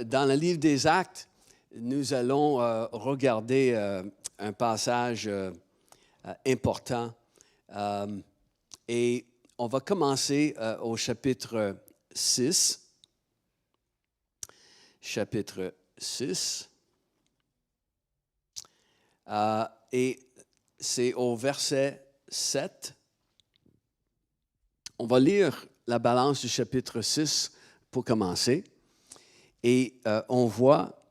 dans le livre des Actes, nous allons regarder un passage important. Et on va commencer au chapitre 6. Chapitre 6. Et c'est au verset 7. On va lire la balance du chapitre 6 pour commencer. Et on voit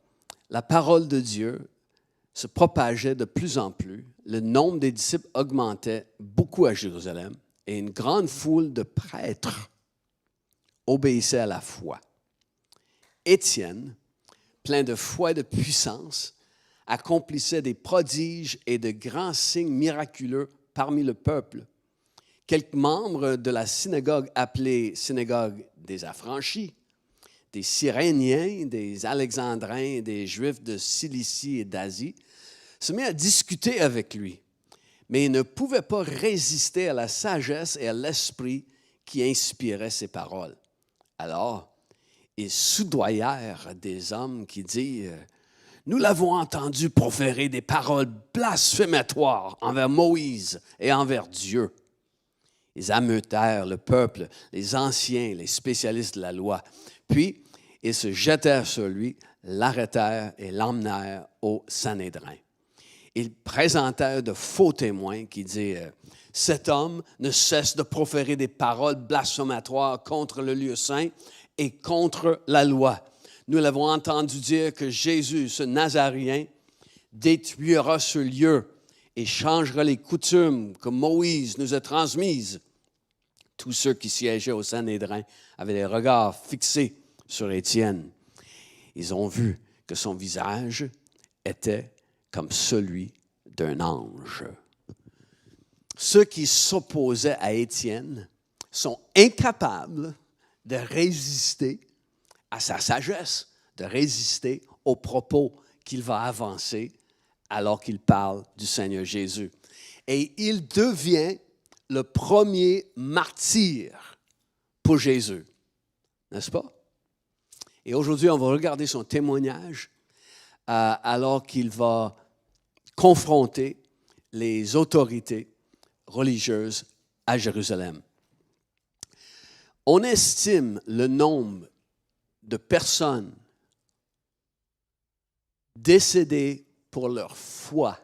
la parole de Dieu se propageait de plus en plus. Le nombre des disciples augmentait beaucoup à Jérusalem et une grande foule de prêtres obéissait à la foi. Étienne, plein de foi et de puissance, accomplissait des prodiges et de grands signes miraculeux parmi le peuple. Quelques membres de la synagogue appelée synagogue des affranchis, des Cyréniens, des Alexandrins, des Juifs de Cilicie et d'Asie, se mirent à discuter avec lui, mais ils ne pouvaient pas résister à la sagesse et à l'esprit qui inspirait ses paroles. Alors, ils soudoyèrent des hommes qui dirent « Nous l'avons entendu proférer des paroles blasphématoires envers Moïse et envers Dieu. » Ils ameutèrent le peuple, les anciens, les spécialistes de la loi. Puis, ils se jetèrent sur lui, l'arrêtèrent et l'emmenèrent au Sanhédrin. Ils présentèrent de faux témoins qui dirent « Cet homme ne cesse de proférer des paroles blasphématoires contre le lieu saint et contre la loi. Nous l'avons entendu dire que Jésus, ce Nazaréen, détruira ce lieu et changera les coutumes que Moïse nous a transmises. » Tous ceux qui siégeaient au Sanhédrin avaient les regards fixés sur Étienne. Ils ont vu que son visage était comme celui d'un ange. Ceux qui s'opposaient à Étienne sont incapables de résister à sa sagesse, de résister aux propos qu'il va avancer alors qu'il parle du Seigneur Jésus. Et il devient le premier martyr pour Jésus, n'est-ce pas? Et aujourd'hui, on va regarder son témoignage alors qu'il va confronter les autorités religieuses à Jérusalem. On estime le nombre de personnes décédées pour leur foi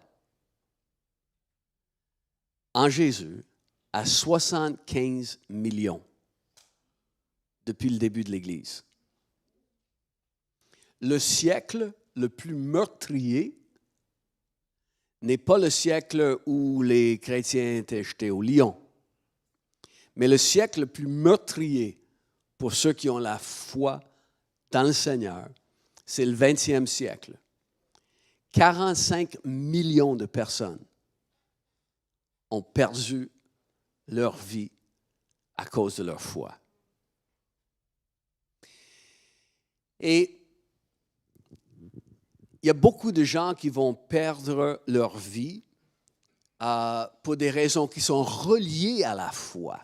en Jésus à 75 millions depuis le début de l'Église. Le siècle le plus meurtrier n'est pas le siècle où les chrétiens étaient jetés au lion, mais le siècle le plus meurtrier pour ceux qui ont la foi dans le Seigneur, c'est le 20e siècle. 45 millions de personnes ont perdu leur vie à cause de leur foi. Et il y a beaucoup de gens qui vont perdre leur vie pour des raisons qui sont reliées à la foi.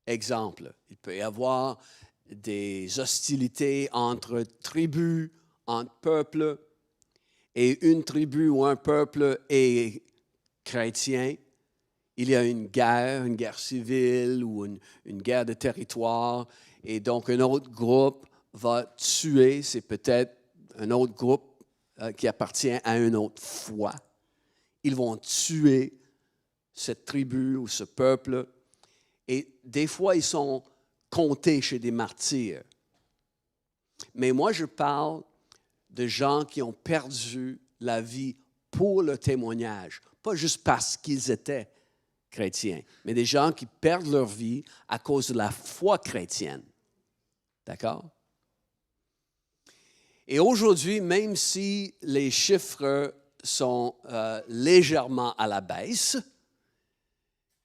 Exemple, il peut y avoir des hostilités entre tribus, entre peuples, et une tribu ou un peuple est chrétien. Il y a une guerre civile ou une guerre de territoire, et donc un autre groupe va tuer, c'est peut-être un autre groupe qui appartient à une autre foi. Ils vont tuer cette tribu ou ce peuple, et des fois, ils sont comptés chez des martyrs. Mais moi, je parle de gens qui ont perdu la vie pour le témoignage, pas juste parce qu'ils étaient chrétiens, mais des gens qui perdent leur vie à cause de la foi chrétienne. D'accord? Et aujourd'hui, même si les chiffres sont légèrement à la baisse,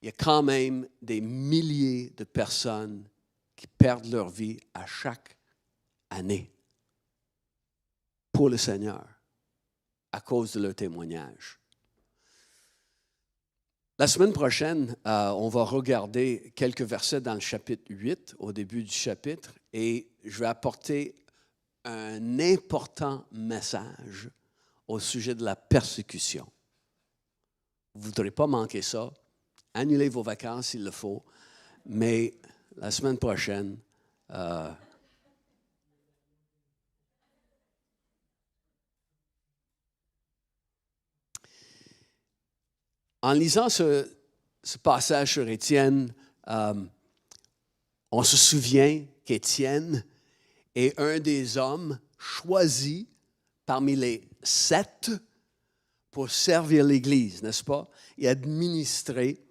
il y a quand même des milliers de personnes qui perdent leur vie à chaque année pour le Seigneur à cause de leur témoignage. La semaine prochaine, on va regarder quelques versets dans le chapitre 8, au début du chapitre, et je vais apporter un important message au sujet de la persécution. Vous ne voudrez pas manquer ça. Annulez vos vacances s'il le faut, mais la semaine prochaine, en lisant ce passage sur Étienne, on se souvient qu'Étienne est un des hommes choisis parmi les 7 pour servir l'Église, n'est-ce pas? Et administrer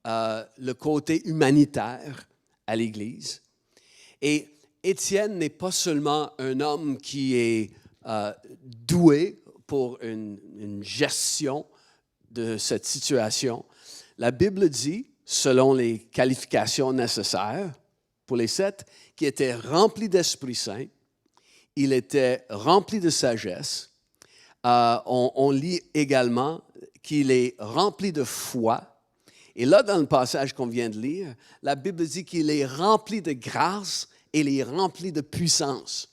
le côté humanitaire à l'Église. Et Étienne n'est pas seulement un homme qui est doué pour une gestion de cette situation. La Bible dit, selon les qualifications nécessaires pour les 7, qu'il était rempli d'Esprit Saint, il était rempli de sagesse. On lit également qu'il est rempli de foi. Et là, dans le passage qu'on vient de lire, la Bible dit qu'il est rempli de grâce et il est rempli de puissance.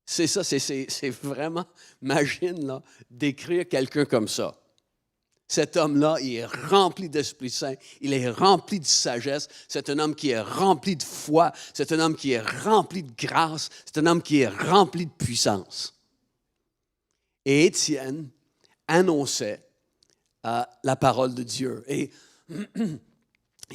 C'est ça, c'est vraiment, imagine, là, d'écrire quelqu'un comme ça. Cet homme-là, il est rempli d'Esprit Saint, il est rempli de sagesse, c'est un homme qui est rempli de foi, c'est un homme qui est rempli de grâce, c'est un homme qui est rempli de puissance. Et Étienne annonçait la parole de Dieu. Et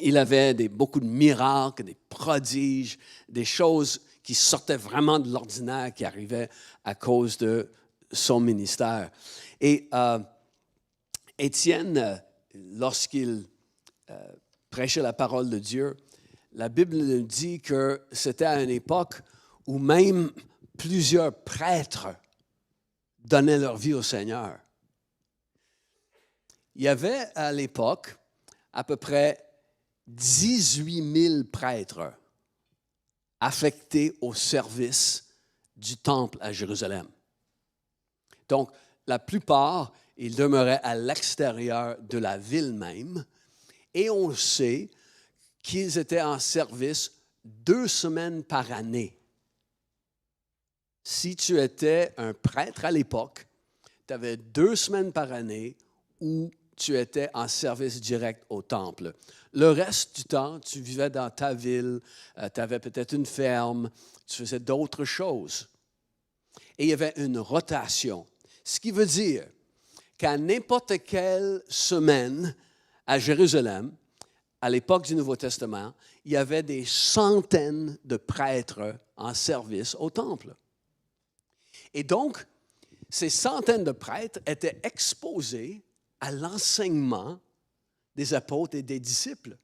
il avait beaucoup de miracles, des prodiges, des choses qui sortaient vraiment de l'ordinaire, qui arrivaient à cause de son ministère. Et Étienne, lorsqu'il prêchait la parole de Dieu, la Bible nous dit que c'était à une époque où même plusieurs prêtres donnaient leur vie au Seigneur. Il y avait à l'époque à peu près 18 000 prêtres affectés au service du temple à Jérusalem. Donc, la plupart, ils demeuraient à l'extérieur de la ville même, et on sait qu'ils étaient en service 2 semaines par année. Si tu étais un prêtre à l'époque, tu avais 2 semaines par année où tu étais en service direct au temple. Le reste du temps, tu vivais dans ta ville, tu avais peut-être une ferme, tu faisais d'autres choses. Et il y avait une rotation. Ce qui veut dire qu'à n'importe quelle semaine à Jérusalem, à l'époque du Nouveau Testament, il y avait des centaines de prêtres en service au temple. Et donc, ces centaines de prêtres étaient exposés à l'enseignement des apôtres et des disciples.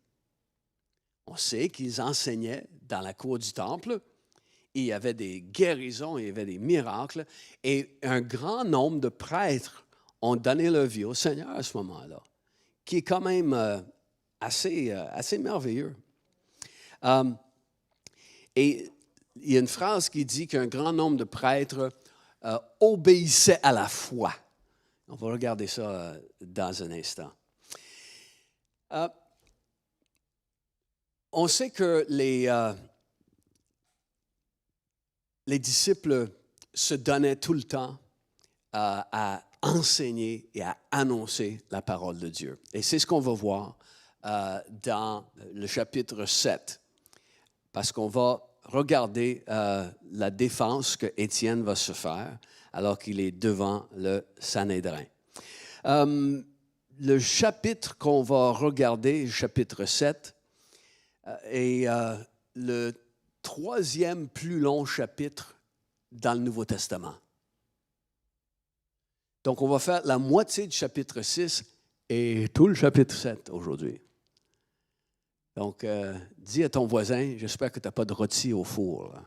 On sait qu'ils enseignaient dans la cour du temple. Il y avait des guérisons, il y avait des miracles. Et un grand nombre de prêtres ont donné leur vie au Seigneur à ce moment-là, qui est quand même assez merveilleux. Et il y a une phrase qui dit qu'un grand nombre de prêtres obéissaient à la foi. On va regarder ça dans un instant. On sait que les disciples se donnaient tout le temps à enseigner et à annoncer la parole de Dieu. Et c'est ce qu'on va voir dans le chapitre 7, parce qu'on va regarder la défense que Étienne va se faire alors qu'il est devant le Sanhédrin. Le chapitre qu'on va regarder, chapitre 7, est le 3e plus long chapitre dans le Nouveau Testament. Donc, on va faire la moitié du chapitre 6 et tout le chapitre 7 aujourd'hui. Donc, dis à ton voisin, j'espère que tu n'as pas de rôti au four. Là.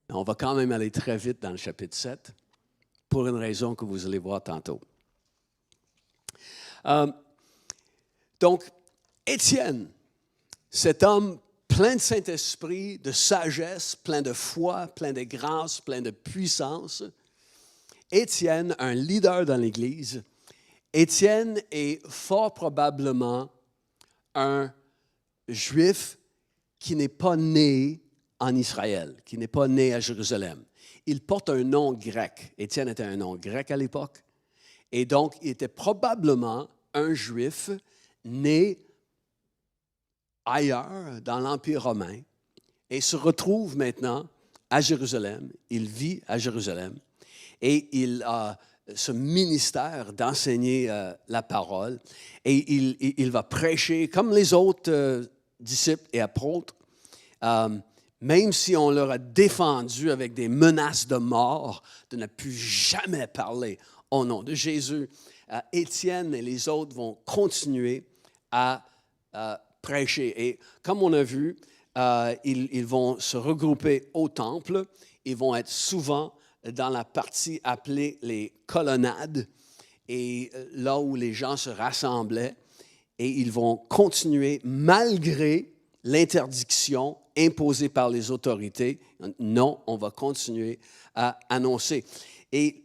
On va quand même aller très vite dans le chapitre 7 pour une raison que vous allez voir tantôt. Donc, Étienne, cet homme plein de Saint-Esprit, de sagesse, plein de foi, plein de grâce, plein de puissance. Étienne, un leader dans l'Église. Étienne est fort probablement un Juif qui n'est pas né en Israël, qui n'est pas né à Jérusalem. Il porte un nom grec. Étienne était un nom grec à l'époque. Et donc, il était probablement un Juif né ailleurs, dans l'Empire romain, et se retrouve maintenant à Jérusalem. Il vit à Jérusalem. Et il a ce ministère d'enseigner la parole. Et il va prêcher comme les autres disciples et apôtres. Même si on leur a défendu avec des menaces de mort de ne plus jamais parler au nom de Jésus, Étienne et les autres vont continuer à prêcher. Et comme on a vu, ils vont se regrouper au temple. Ils vont être souvent dans la partie appelée les colonnades, et là où les gens se rassemblaient. Et ils vont continuer malgré l'interdiction imposée par les autorités. Non, on va continuer à annoncer. Et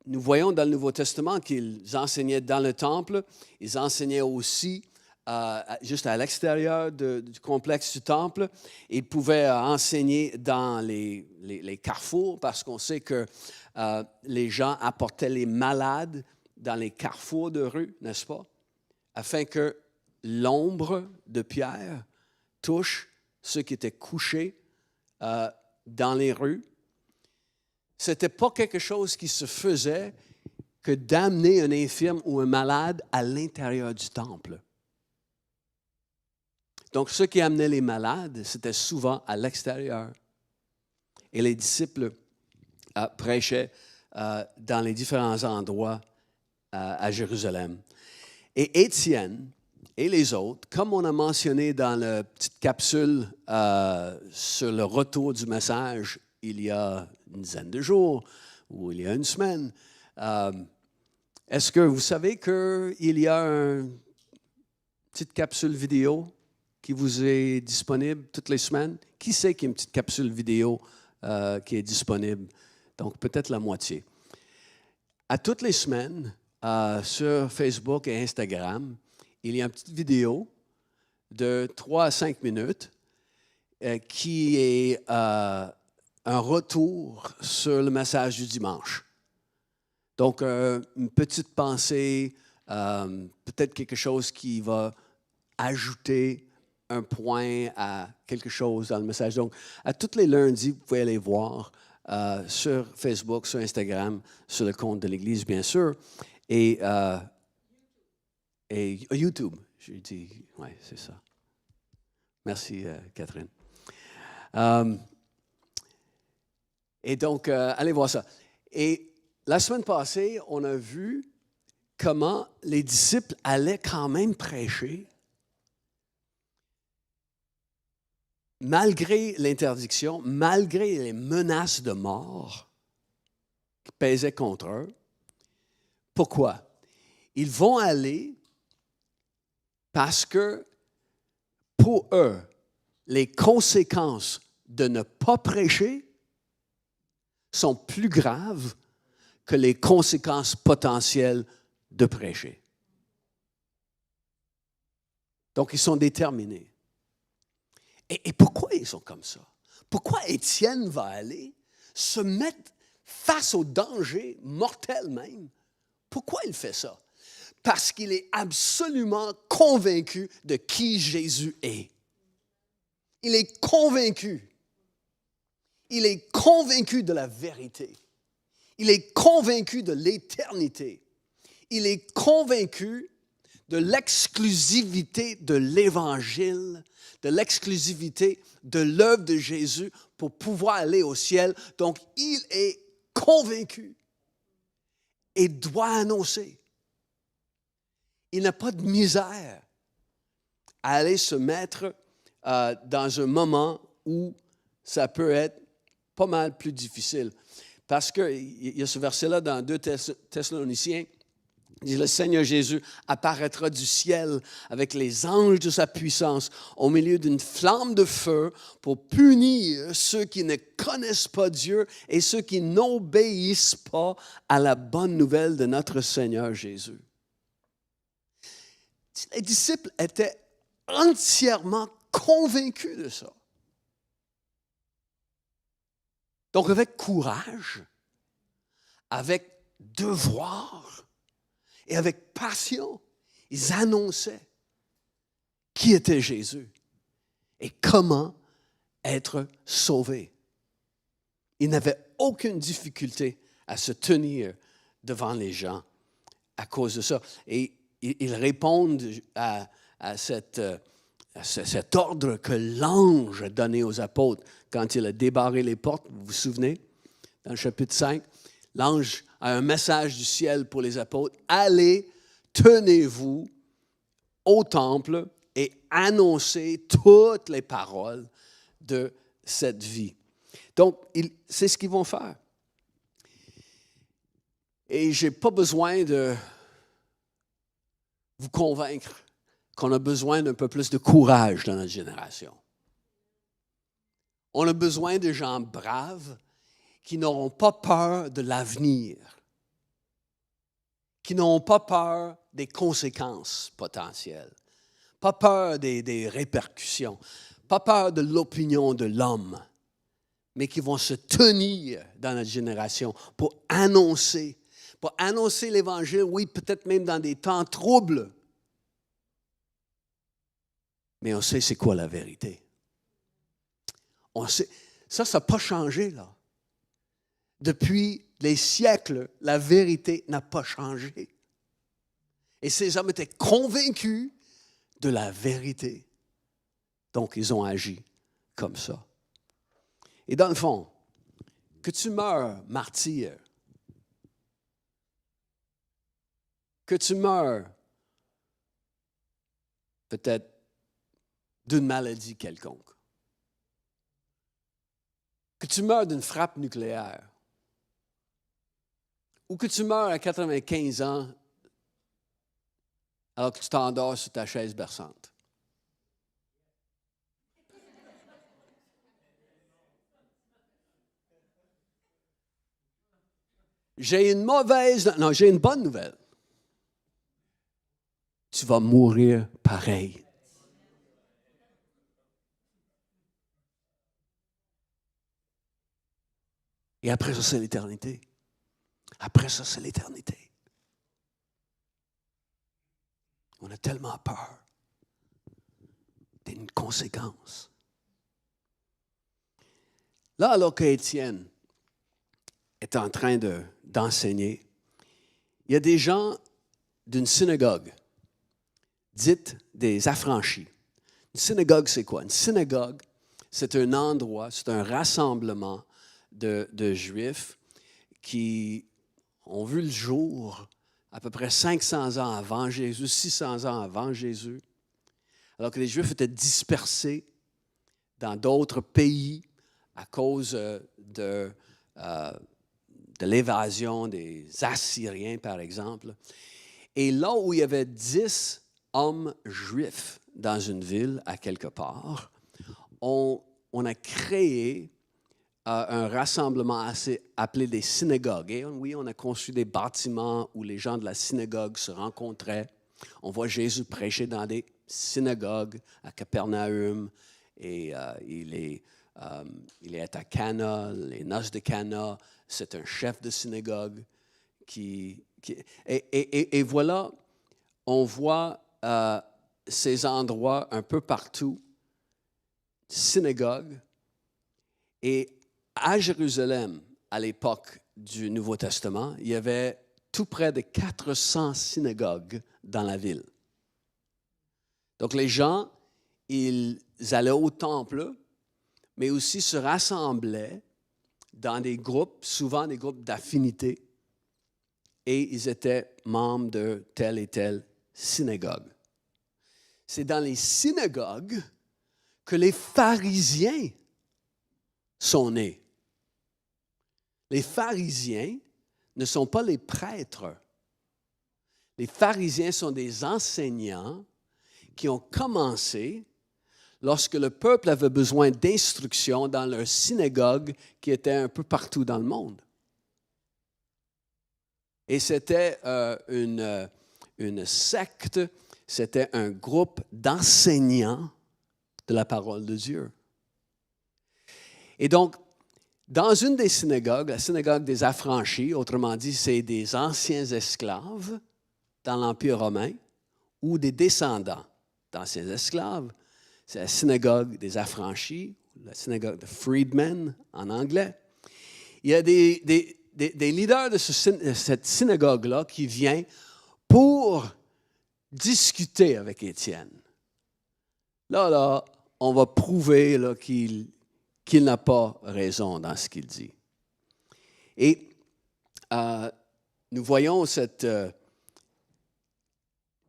nous voyons dans le Nouveau Testament qu'ils enseignaient dans le temple, ils enseignaient aussi juste à l'extérieur du complexe du temple. Ils pouvaient enseigner dans les carrefours, parce qu'on sait que les gens apportaient les malades dans les carrefours de rue, n'est-ce pas? Afin que l'ombre de Pierre touche ceux qui étaient couchés dans les rues. Ce n'était pas quelque chose qui se faisait que d'amener un infirme ou un malade à l'intérieur du temple. Donc, ceux qui amenaient les malades, c'était souvent à l'extérieur. Et les disciples prêchaient dans les différents endroits à Jérusalem. Et Étienne et les autres, comme on a mentionné dans la petite capsule sur le retour du message il y a une dizaine de jours ou il y a une semaine, est-ce que vous savez qu'il y a une petite capsule vidéo qui vous est disponible toutes les semaines? Qui sait qu'il y a une petite capsule vidéo qui est disponible? Donc, peut-être la moitié. À toutes les semaines, sur Facebook et Instagram, il y a une petite vidéo de 3 à 5 minutes qui est un retour sur le message du dimanche. Donc, une petite pensée, peut-être quelque chose qui va ajouter un point à quelque chose dans le message. Donc, à tous les lundis, vous pouvez aller voir sur Facebook, sur Instagram, sur le compte de l'Église, bien sûr, et YouTube. J'ai dit, oui, c'est ça. Merci, Catherine. Et donc, allez voir ça. Et la semaine passée, on a vu comment les disciples allaient quand même prêcher malgré l'interdiction, malgré les menaces de mort qui pesaient contre eux. Pourquoi? Ils vont aller parce que pour eux, les conséquences de ne pas prêcher sont plus graves que les conséquences potentielles de prêcher. Donc, ils sont déterminés. Et pourquoi ils sont comme ça? Pourquoi Étienne va aller se mettre face au danger mortel même? Pourquoi il fait ça? Parce qu'il est absolument convaincu de qui Jésus est. Il est convaincu. Il est convaincu de la vérité. Il est convaincu de l'éternité. Il est convaincu de l'exclusivité de l'Évangile, de l'exclusivité de l'œuvre de Jésus pour pouvoir aller au ciel. Donc, il est convaincu et doit annoncer. Il n'a pas de misère à aller se mettre dans un moment où ça peut être pas mal plus difficile. Parce qu'il y a ce verset-là dans 2 Thessaloniciens, il dit, le Seigneur Jésus apparaîtra du ciel avec les anges de sa puissance au milieu d'une flamme de feu pour punir ceux qui ne connaissent pas Dieu et ceux qui n'obéissent pas à la bonne nouvelle de notre Seigneur Jésus. Les disciples étaient entièrement convaincus de ça. Donc, avec courage, avec devoir et avec passion, ils annonçaient qui était Jésus et comment être sauvé. Ils n'avaient aucune difficulté à se tenir devant les gens à cause de ça. Et ils répondent à cet ordre que l'ange a donné aux apôtres quand il a débarré les portes. Vous vous souvenez, dans le chapitre 5, l'ange a un message du ciel pour les apôtres. Allez, tenez-vous au temple et annoncez toutes les paroles de cette vie. Donc, c'est ce qu'ils vont faire. Et je n'ai pas besoin de vous convaincre qu'on a besoin d'un peu plus de courage dans notre génération. On a besoin de gens braves qui n'auront pas peur de l'avenir, qui n'auront pas peur des conséquences potentielles, pas peur des répercussions, pas peur de l'opinion de l'homme, mais qui vont se tenir dans notre génération pour annoncer l'Évangile, oui, peut-être même dans des temps troubles. Mais on sait c'est quoi la vérité. On sait, ça n'a pas changé, là. Depuis les siècles, la vérité n'a pas changé. Et ces hommes étaient convaincus de la vérité. Donc, ils ont agi comme ça. Et dans le fond, que tu meurs martyr, que tu meurs peut-être d'une maladie quelconque, que tu meurs d'une frappe nucléaire, ou que tu meurs à 95 ans alors que tu t'endors sur ta chaise berçante. J'ai une bonne nouvelle. Tu vas mourir pareil. Et après ça, c'est l'éternité. Après ça, c'est l'éternité. On a tellement peur d'une conséquence. Là, alors qu'Étienne est en train d'enseigner, il y a des gens d'une synagogue, dite des affranchis. Une synagogue, c'est quoi? Une synagogue, c'est un endroit, c'est un rassemblement de Juifs qui ont vu le jour à peu près 500 ans avant Jésus, 600 ans avant Jésus, alors que les Juifs étaient dispersés dans d'autres pays à cause de l'évasion des Assyriens, par exemple. Et là où il y avait 10 hommes juifs dans une ville, à quelque part, on a créé un rassemblement appelé des synagogues. Et oui, on a conçu des bâtiments où les gens de la synagogue se rencontraient. On voit Jésus prêcher dans des synagogues à Capernaum et il est à Cana, les noces de Cana. C'est un chef de synagogue et voilà, on voit ces endroits un peu partout, synagogues. Et à Jérusalem, à l'époque du Nouveau Testament, il y avait tout près de 400 synagogues dans la ville. Donc les gens, ils allaient au temple, mais aussi se rassemblaient dans des groupes, souvent des groupes d'affinité, et ils étaient membres de telle et telle synagogue. C'est dans les synagogues que les pharisiens sont nés. Les pharisiens ne sont pas les prêtres. Les pharisiens sont des enseignants qui ont commencé lorsque le peuple avait besoin d'instruction dans leur synagogue qui était un peu partout dans le monde. Et c'était une secte, c'était un groupe d'enseignants de la parole de Dieu. Et donc, Dans une des synagogues, la synagogue des affranchis, autrement dit, c'est des anciens esclaves dans l'Empire romain ou des descendants d'anciens esclaves. C'est la synagogue des affranchis, la synagogue de freedmen en anglais. Il y a des leaders de cette synagogue-là qui viennent pour discuter avec Étienne. Là, on va prouver là, qu'il n'a pas raison dans ce qu'il dit. Et nous voyons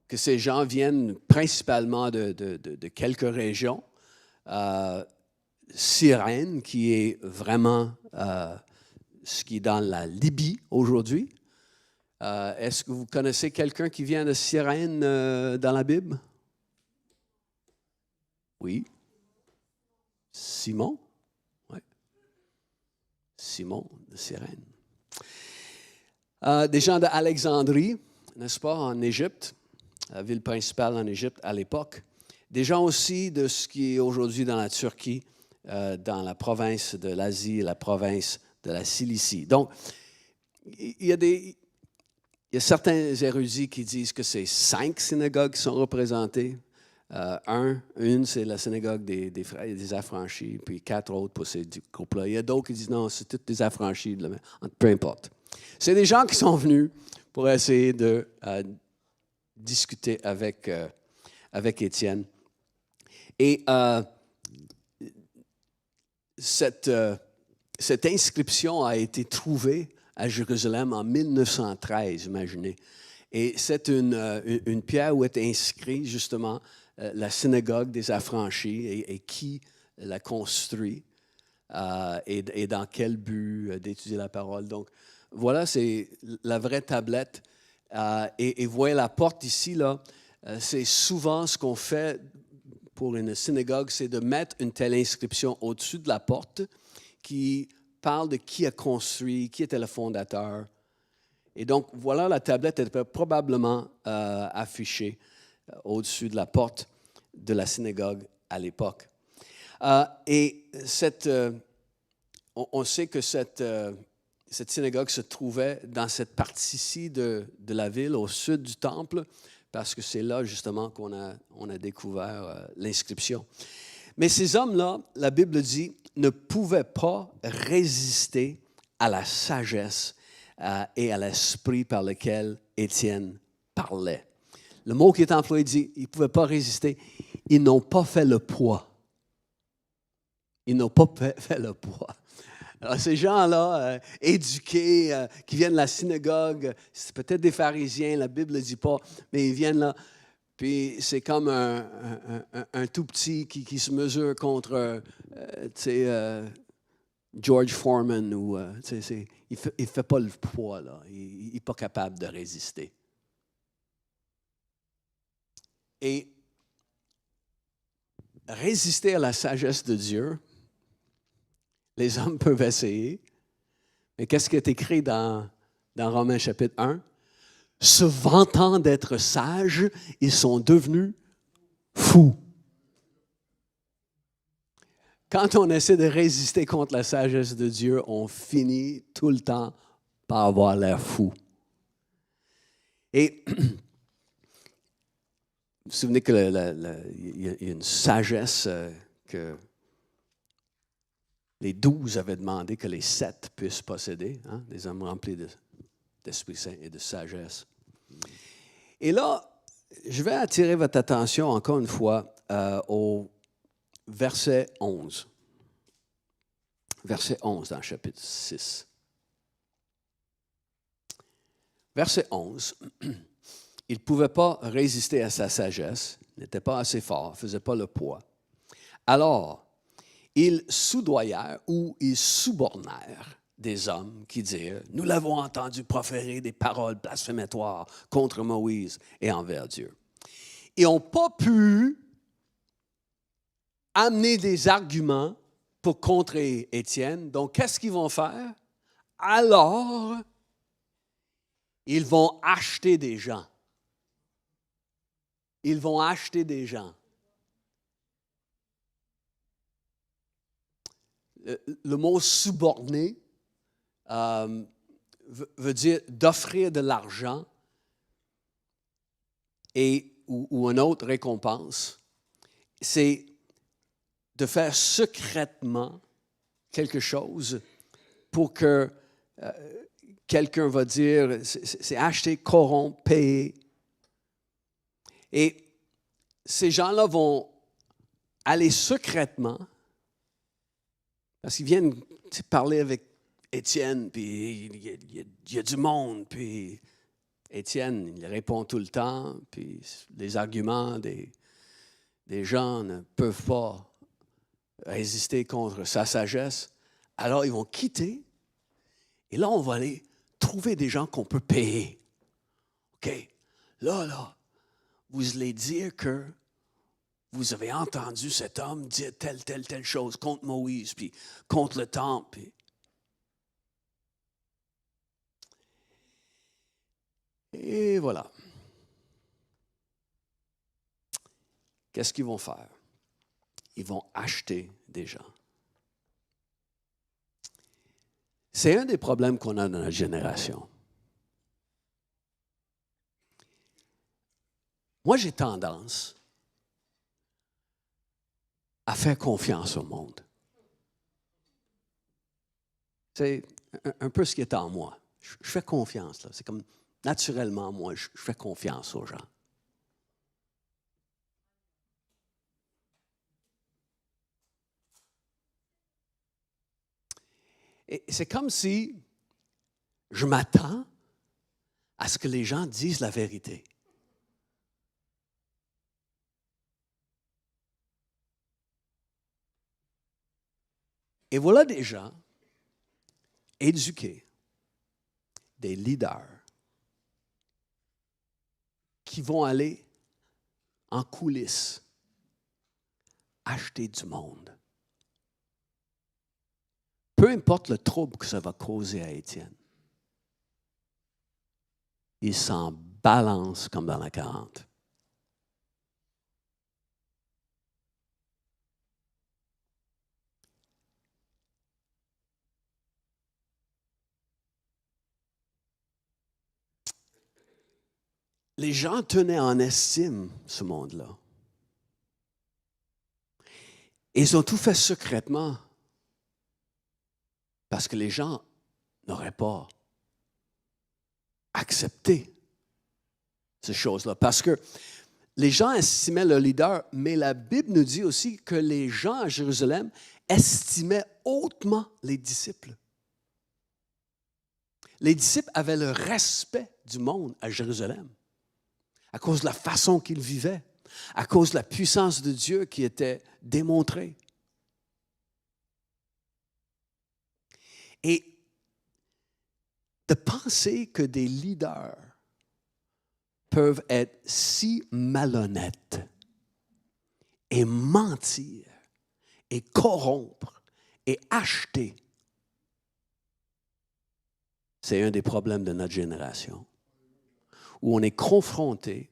que ces gens viennent principalement de quelques régions. Cyrène, qui est vraiment ce qui est dans la Libye aujourd'hui. Est-ce que vous connaissez quelqu'un qui vient de Cyrène dans la Bible? Oui. Simon? Oui. Simon de Cyrène. Des gens d'Alexandrie, n'est-ce pas, en Égypte, la ville principale en Égypte à l'époque. Des gens aussi de ce qui est aujourd'hui dans la Turquie, dans la province de l'Asie et la province de la Cilicie. Donc, il y a certains érudits qui disent que c'est 5 synagogues qui sont représentées. Une, c'est la synagogue des affranchis, puis 4 autres pour ces groupes-là. Il y a d'autres qui disent non, c'est toutes des affranchis, peu importe. C'est des gens qui sont venus pour essayer de discuter avec Étienne. Et cette inscription a été trouvée à Jérusalem en 1913, imaginez. Et c'est une pierre où est inscrit justement la synagogue des affranchis et qui l'a construit et dans quel but d'étudier la parole. Donc, voilà, c'est la vraie tablette. Et vous voyez la porte ici, là, c'est souvent ce qu'on fait pour une synagogue, c'est de mettre une telle inscription au-dessus de la porte qui parle de qui a construit, qui était le fondateur. Et donc, voilà, la tablette était probablement affichée au-dessus de la porte de la synagogue à l'époque. Et on sait que cette synagogue se trouvait dans cette partie-ci de la ville, au sud du temple, parce que c'est là, justement, qu'on a découvert l'inscription. Mais ces hommes-là, la Bible dit, ne pouvaient pas résister à la sagesse et à l'esprit par lequel Étienne parlait. Le mot qui est employé dit, ils ne pouvaient pas résister. Ils n'ont pas fait le poids. Ils n'ont pas fait le poids. Alors, ces gens-là, éduqués, qui viennent de la synagogue, c'est peut-être des pharisiens, la Bible ne le dit pas, mais ils viennent là. Puis c'est comme un tout petit qui se mesure contre, George Foreman. Il ne fait pas le poids, là. Il n'est pas capable de résister. Et résister à la sagesse de Dieu, les hommes peuvent essayer. Mais qu'est-ce qui est écrit dans Romains chapitre 1? Se vantant d'être sages, ils sont devenus fous. Quand on essaie de résister contre la sagesse de Dieu, on finit tout le temps par avoir l'air fou. Et vous vous souvenez qu'il y a une sagesse que les 12 avaient demandé que les 7 puissent posséder, hein, des hommes remplis d'Esprit Saint et de sagesse. Et là, je vais attirer votre attention encore une fois au verset 11. Verset 11 dans le chapitre 6. Verset 11. Il ne pouvait pas résister à sa sagesse, n'était pas assez fort, ne faisait pas le poids. Alors, ils soudoyèrent ou ils subornèrent des hommes qui dirent, « Nous l'avons entendu proférer des paroles blasphématoires contre Moïse et envers Dieu. » Ils n'ont pas pu amener des arguments pour contrer Étienne. Donc, qu'est-ce qu'ils vont faire? Alors, ils vont acheter des gens. Ils vont acheter des gens. le mot subordonné veut dire d'offrir de l'argent ou une autre récompense. C'est de faire secrètement quelque chose pour que quelqu'un va dire, c'est acheter, corrompre, payer. Et ces gens-là vont aller secrètement, parce qu'ils viennent parler avec Étienne, puis il y a du monde, puis Étienne, il répond tout le temps, puis les arguments des gens ne peuvent pas résister contre sa sagesse. Alors, ils vont quitter, et là, on va aller trouver des gens qu'on peut payer. OK, là, vous allez dire que vous avez entendu cet homme dire telle chose contre Moïse, puis contre le temple. Puis... Et voilà. Qu'est-ce qu'ils vont faire? Ils vont acheter des gens. C'est un des problèmes qu'on a dans notre génération. Moi, j'ai tendance à faire confiance au monde. C'est un peu ce qui est en moi. Je fais confiance, là. C'est comme naturellement, moi, je fais confiance aux gens. Et c'est comme si je m'attends à ce que les gens disent la vérité. Et voilà des gens éduqués, des leaders, qui vont aller en coulisses acheter du monde. Peu importe le trouble que ça va causer à Étienne. Il s'en balance comme dans la 40. Les gens tenaient en estime ce monde-là. Et ils ont tout fait secrètement parce que les gens n'auraient pas accepté ces choses-là. Parce que les gens estimaient le leader, mais la Bible nous dit aussi que les gens à Jérusalem estimaient hautement les disciples. Les disciples avaient le respect du monde à Jérusalem à cause de la façon qu'ils vivaient, à cause de la puissance de Dieu qui était démontrée. Et de penser que des leaders peuvent être si malhonnêtes et mentir et corrompre et acheter, c'est un des problèmes de notre génération, où on est confronté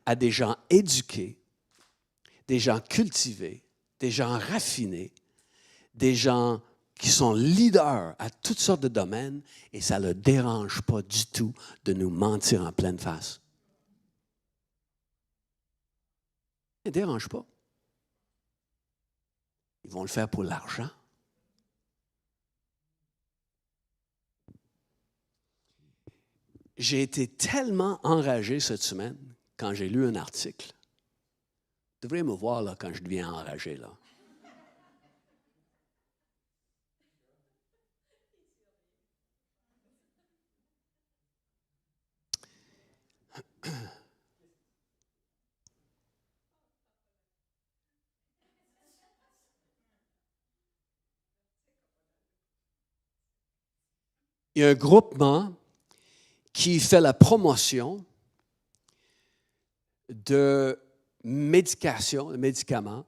à des gens éduqués, des gens cultivés, des gens raffinés, des gens qui sont leaders à toutes sortes de domaines, et ça ne le dérange pas du tout de nous mentir en pleine face. Ça ne dérange pas. Ils vont le faire pour l'argent. J'ai été tellement enragé cette semaine quand j'ai lu un article. Vous devriez me voir là, quand je deviens enragé. Là. Il y a un groupement qui fait la promotion de médication, de médicaments,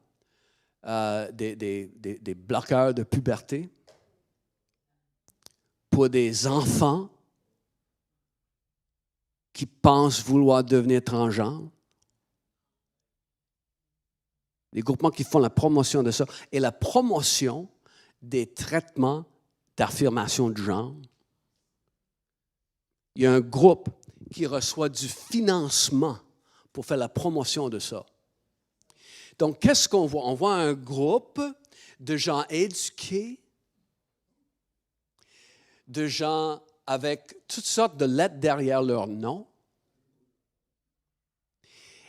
des bloqueurs de puberté pour des enfants qui pensent vouloir devenir transgenres. Des groupements qui font la promotion de ça. Et la promotion des traitements d'affirmation de genre. Il y a un groupe qui reçoit du financement pour faire la promotion de ça. Donc, qu'est-ce qu'on voit? On voit un groupe de gens éduqués, de gens avec toutes sortes de lettres derrière leur nom.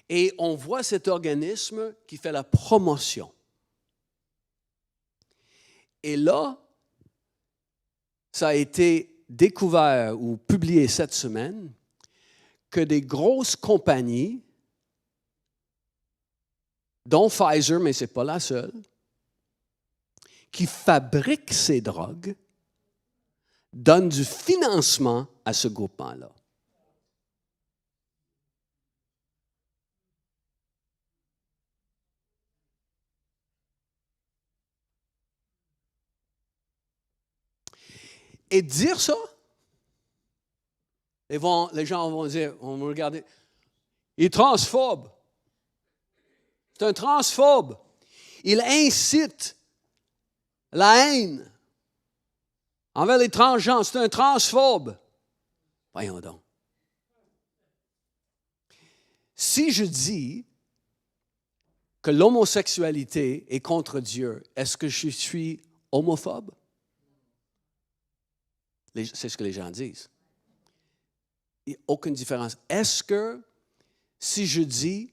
Et on voit cet organisme qui fait la promotion. Et là, ça a été découvert ou publié cette semaine que des grosses compagnies, dont Pfizer, mais ce n'est pas la seule, qui fabriquent ces drogues, donnent du financement à ce groupement-là. Et dire ça, les gens vont dire, on va me regarder, il est transphobe. C'est un transphobe. Il incite la haine envers les transgenres. C'est un transphobe. Voyons donc. Si je dis que l'homosexualité est contre Dieu, est-ce que je suis homophobe? C'est ce que les gens disent. Il n'y a aucune différence. Est-ce que si je dis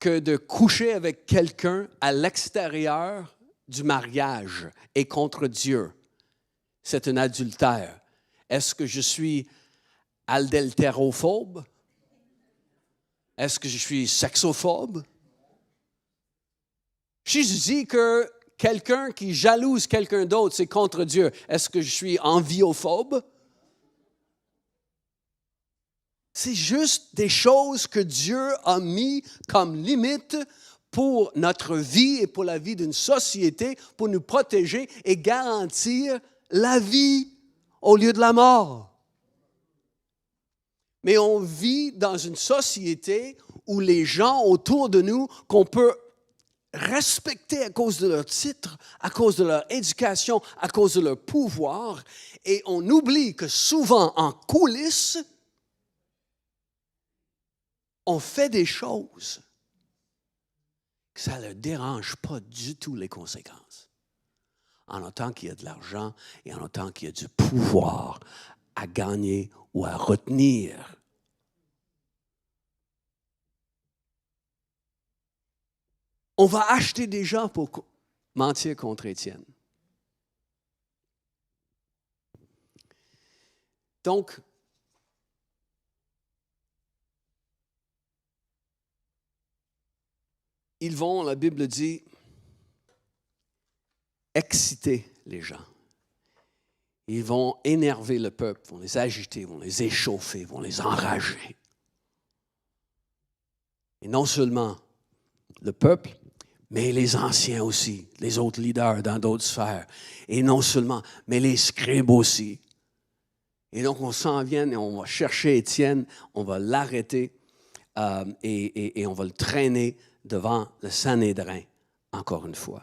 que de coucher avec quelqu'un à l'extérieur du mariage est contre Dieu, c'est un adultère, est-ce que je suis adultérophobe? Est-ce que je suis sexophobe? Si je dis que quelqu'un qui jalouse quelqu'un d'autre, c'est contre Dieu, est-ce que je suis enviophobe? C'est juste des choses que Dieu a mis comme limite pour notre vie et pour la vie d'une société, pour nous protéger et garantir la vie au lieu de la mort. Mais on vit dans une société où les gens autour de nous, qu'on peut respecter à cause de leur titre, à cause de leur éducation, à cause de leur pouvoir, et on oublie que souvent en coulisses, on fait des choses que ça ne dérange pas du tout les conséquences. En autant qu'il y a de l'argent et en autant qu'il y a du pouvoir à gagner ou à retenir. On va acheter des gens pour mentir contre Étienne. Donc, ils vont, la Bible dit, exciter les gens. Ils vont énerver le peuple, vont les agiter, vont les échauffer, vont les enrager. Et non seulement le peuple, mais les anciens aussi, les autres leaders dans d'autres sphères. Et non seulement, mais les scribes aussi. Et donc, on s'en vient et on va chercher Étienne, on va l'arrêter et on va le traîner devant le Sanhédrin, encore une fois.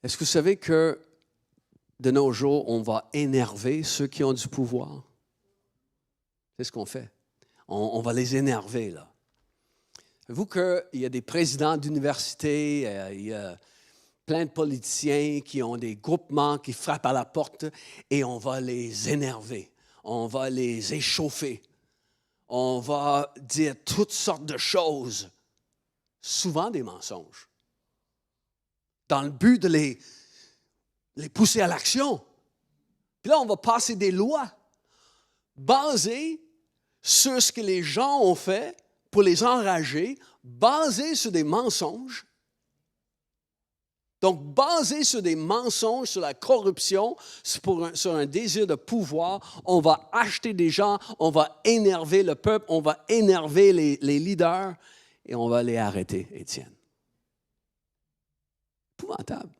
Est-ce que vous savez que de nos jours, on va énerver ceux qui ont du pouvoir? C'est ce qu'on fait. On va les énerver, là. Savez-vous qu'il y a des présidents d'université, il y a plein de politiciens qui ont des groupements qui frappent à la porte et on va les énerver, on va les échauffer, on va dire toutes sortes de choses, souvent des mensonges, dans le but de les pousser à l'action. Puis là, on va passer des lois basées sur ce que les gens ont fait pour les enrager, basées sur des mensonges. Donc, basées sur des mensonges, sur la corruption, sur un désir de pouvoir, on va acheter des gens, on va énerver le peuple, on va énerver les leaders et on va les arrêter, Étienne. Épouvantable.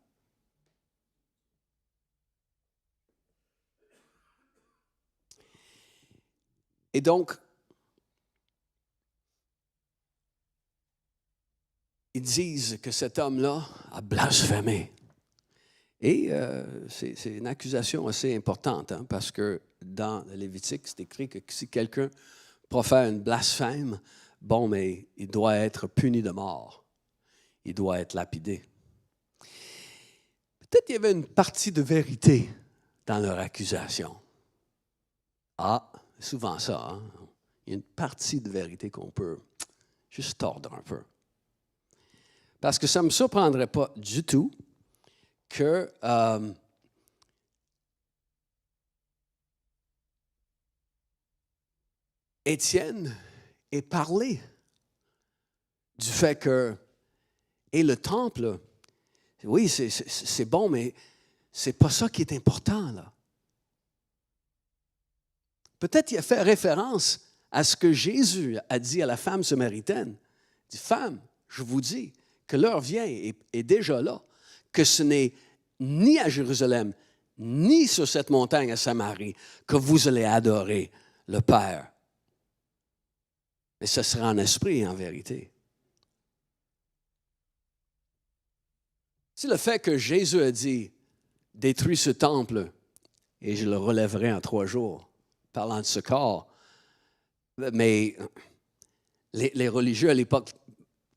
Et donc, ils disent que cet homme-là a blasphémé. Et c'est une accusation assez importante, hein, parce que dans le Lévitique, c'est écrit que si quelqu'un profère une blasphème, bon, mais il doit être puni de mort. Il doit être lapidé. Peut-être qu'il y avait une partie de vérité dans leur accusation. Ah, souvent ça, hein? Il y a une partie de vérité qu'on peut juste tordre un peu. Parce que ça ne me surprendrait pas du tout que Étienne ait parlé du fait que, et le temple, oui, c'est bon, mais ce n'est pas ça qui est important, là. Peut-être qu'il a fait référence à ce que Jésus a dit à la femme samaritaine. Il dit, femme, je vous dis que l'heure vient et est déjà là, que ce n'est ni à Jérusalem, ni sur cette montagne à Samarie que vous allez adorer le Père. Mais ce sera en esprit et en vérité. Si le fait que Jésus a dit, détruis ce temple et je le relèverai en 3 jours, parlant de ce corps, mais les religieux à l'époque,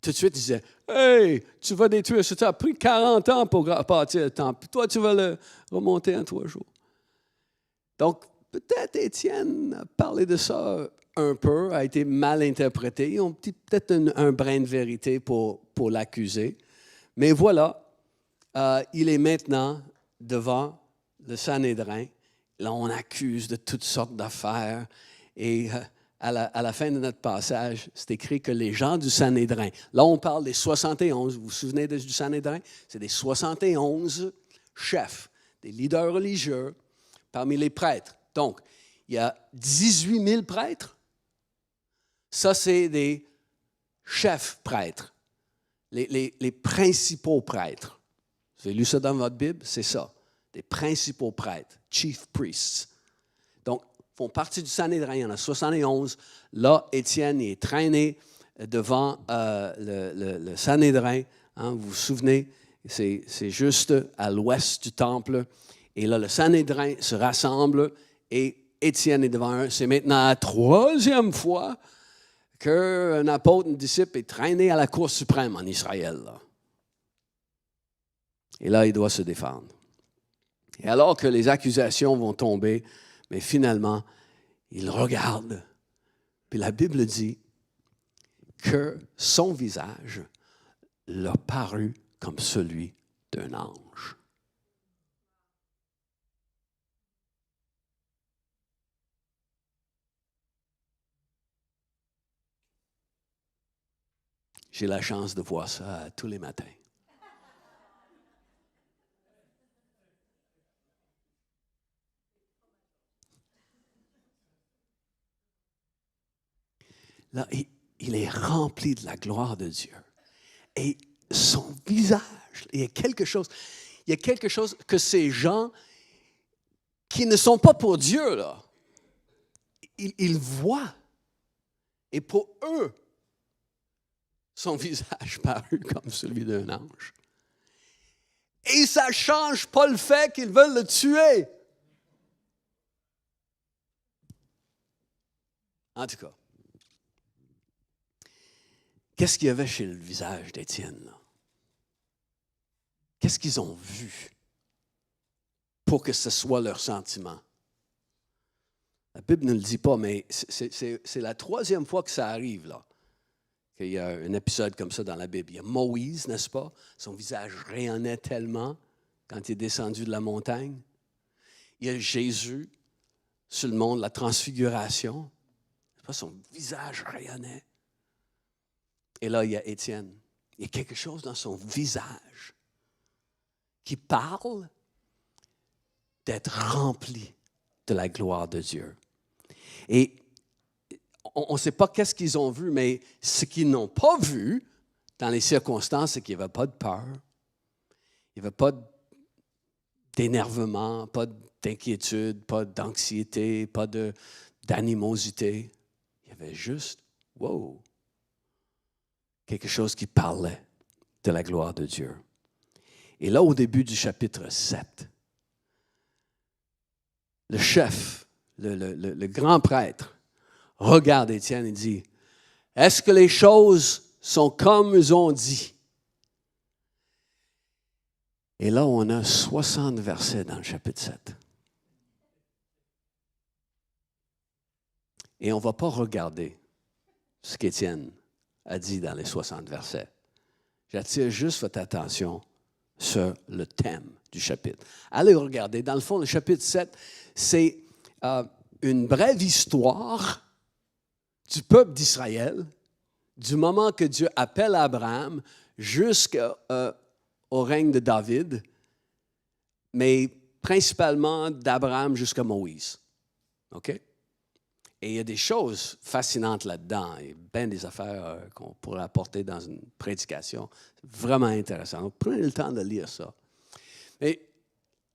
tout de suite, ils disaient, « Hey, tu vas détruire ce temple. Ça a pris 40 ans pour bâtir le temple. Puis toi, tu vas le remonter en 3 jours. » Donc, peut-être Étienne a parlé de ça un peu, a été mal interprété. Ils ont peut-être un brin de vérité pour l'accuser. Mais voilà, il est maintenant devant le Sanhédrin. Là, on accuse de toutes sortes d'affaires. Et à la fin de notre passage, c'est écrit que les gens du Sanhédrin, là, on parle des 71, vous vous souvenez du Sanhédrin? C'est des 71 chefs, des leaders religieux parmi les prêtres. Donc, il y a 18 000 prêtres. Ça, c'est des chefs prêtres, les principaux prêtres. Vous avez lu ça dans votre Bible? C'est ça, des principaux prêtres, chief priests. Donc, ils font partie du Sanhédrin, il y en a 71. Là, Étienne est traîné devant le Sanhédrin. Hein, vous vous souvenez, c'est juste à l'ouest du temple. Et là, le Sanhédrin se rassemble et Étienne est devant eux. C'est maintenant la 3e fois qu'un apôtre, un disciple est traîné à la Cour suprême en Israël. Là. Et là, il doit se défendre. Et alors que les accusations vont tomber, mais finalement, il regarde. Puis la Bible dit que son visage leur parut comme celui d'un ange. J'ai la chance de voir ça tous les matins. Là, il est rempli de la gloire de Dieu. Et son visage, il y a quelque chose que ces gens qui ne sont pas pour Dieu, là, ils voient. Et pour eux, son visage parut comme celui d'un ange. Et ça ne change pas le fait qu'ils veulent le tuer. En tout cas, qu'est-ce qu'il y avait chez le visage d'Étienne, là? Qu'est-ce qu'ils ont vu pour que ce soit leur sentiment? La Bible ne le dit pas, mais c'est la 3e fois que ça arrive, là, qu'il y a un épisode comme ça dans la Bible. Il y a Moïse, n'est-ce pas? Son visage rayonnait tellement quand il est descendu de la montagne. Il y a Jésus sur le mont de la transfiguration. Son visage rayonnait. Et là, il y a Étienne. Il y a quelque chose dans son visage qui parle d'être rempli de la gloire de Dieu. Et on ne sait pas qu'est-ce qu'ils ont vu, mais ce qu'ils n'ont pas vu dans les circonstances, c'est qu'il n'y avait pas de peur, il n'y avait pas d'énervement, pas d'inquiétude, pas d'anxiété, pas d'animosité. Il y avait juste, wow, quelque chose qui parlait. de la gloire de Dieu. Et là, au début du chapitre 7, le chef, le grand prêtre, regarde Étienne et dit, « Est-ce que les choses sont comme ils ont dit? » Et là, on a 60 versets dans le chapitre 7. Et on ne va pas regarder ce qu'Étienne a dit dans les 60 versets. J'attire juste votre attention sur le thème du chapitre. Allez regarder. Dans le fond, le chapitre 7, c'est une brève histoire du peuple d'Israël, du moment que Dieu appelle Abraham jusqu'au règne de David, mais principalement d'Abraham jusqu'à Moïse. OK? Et il y a des choses fascinantes là-dedans, et bien des affaires qu'on pourrait apporter dans une prédication. C'est vraiment intéressant. Donc, prenez le temps de lire ça. Et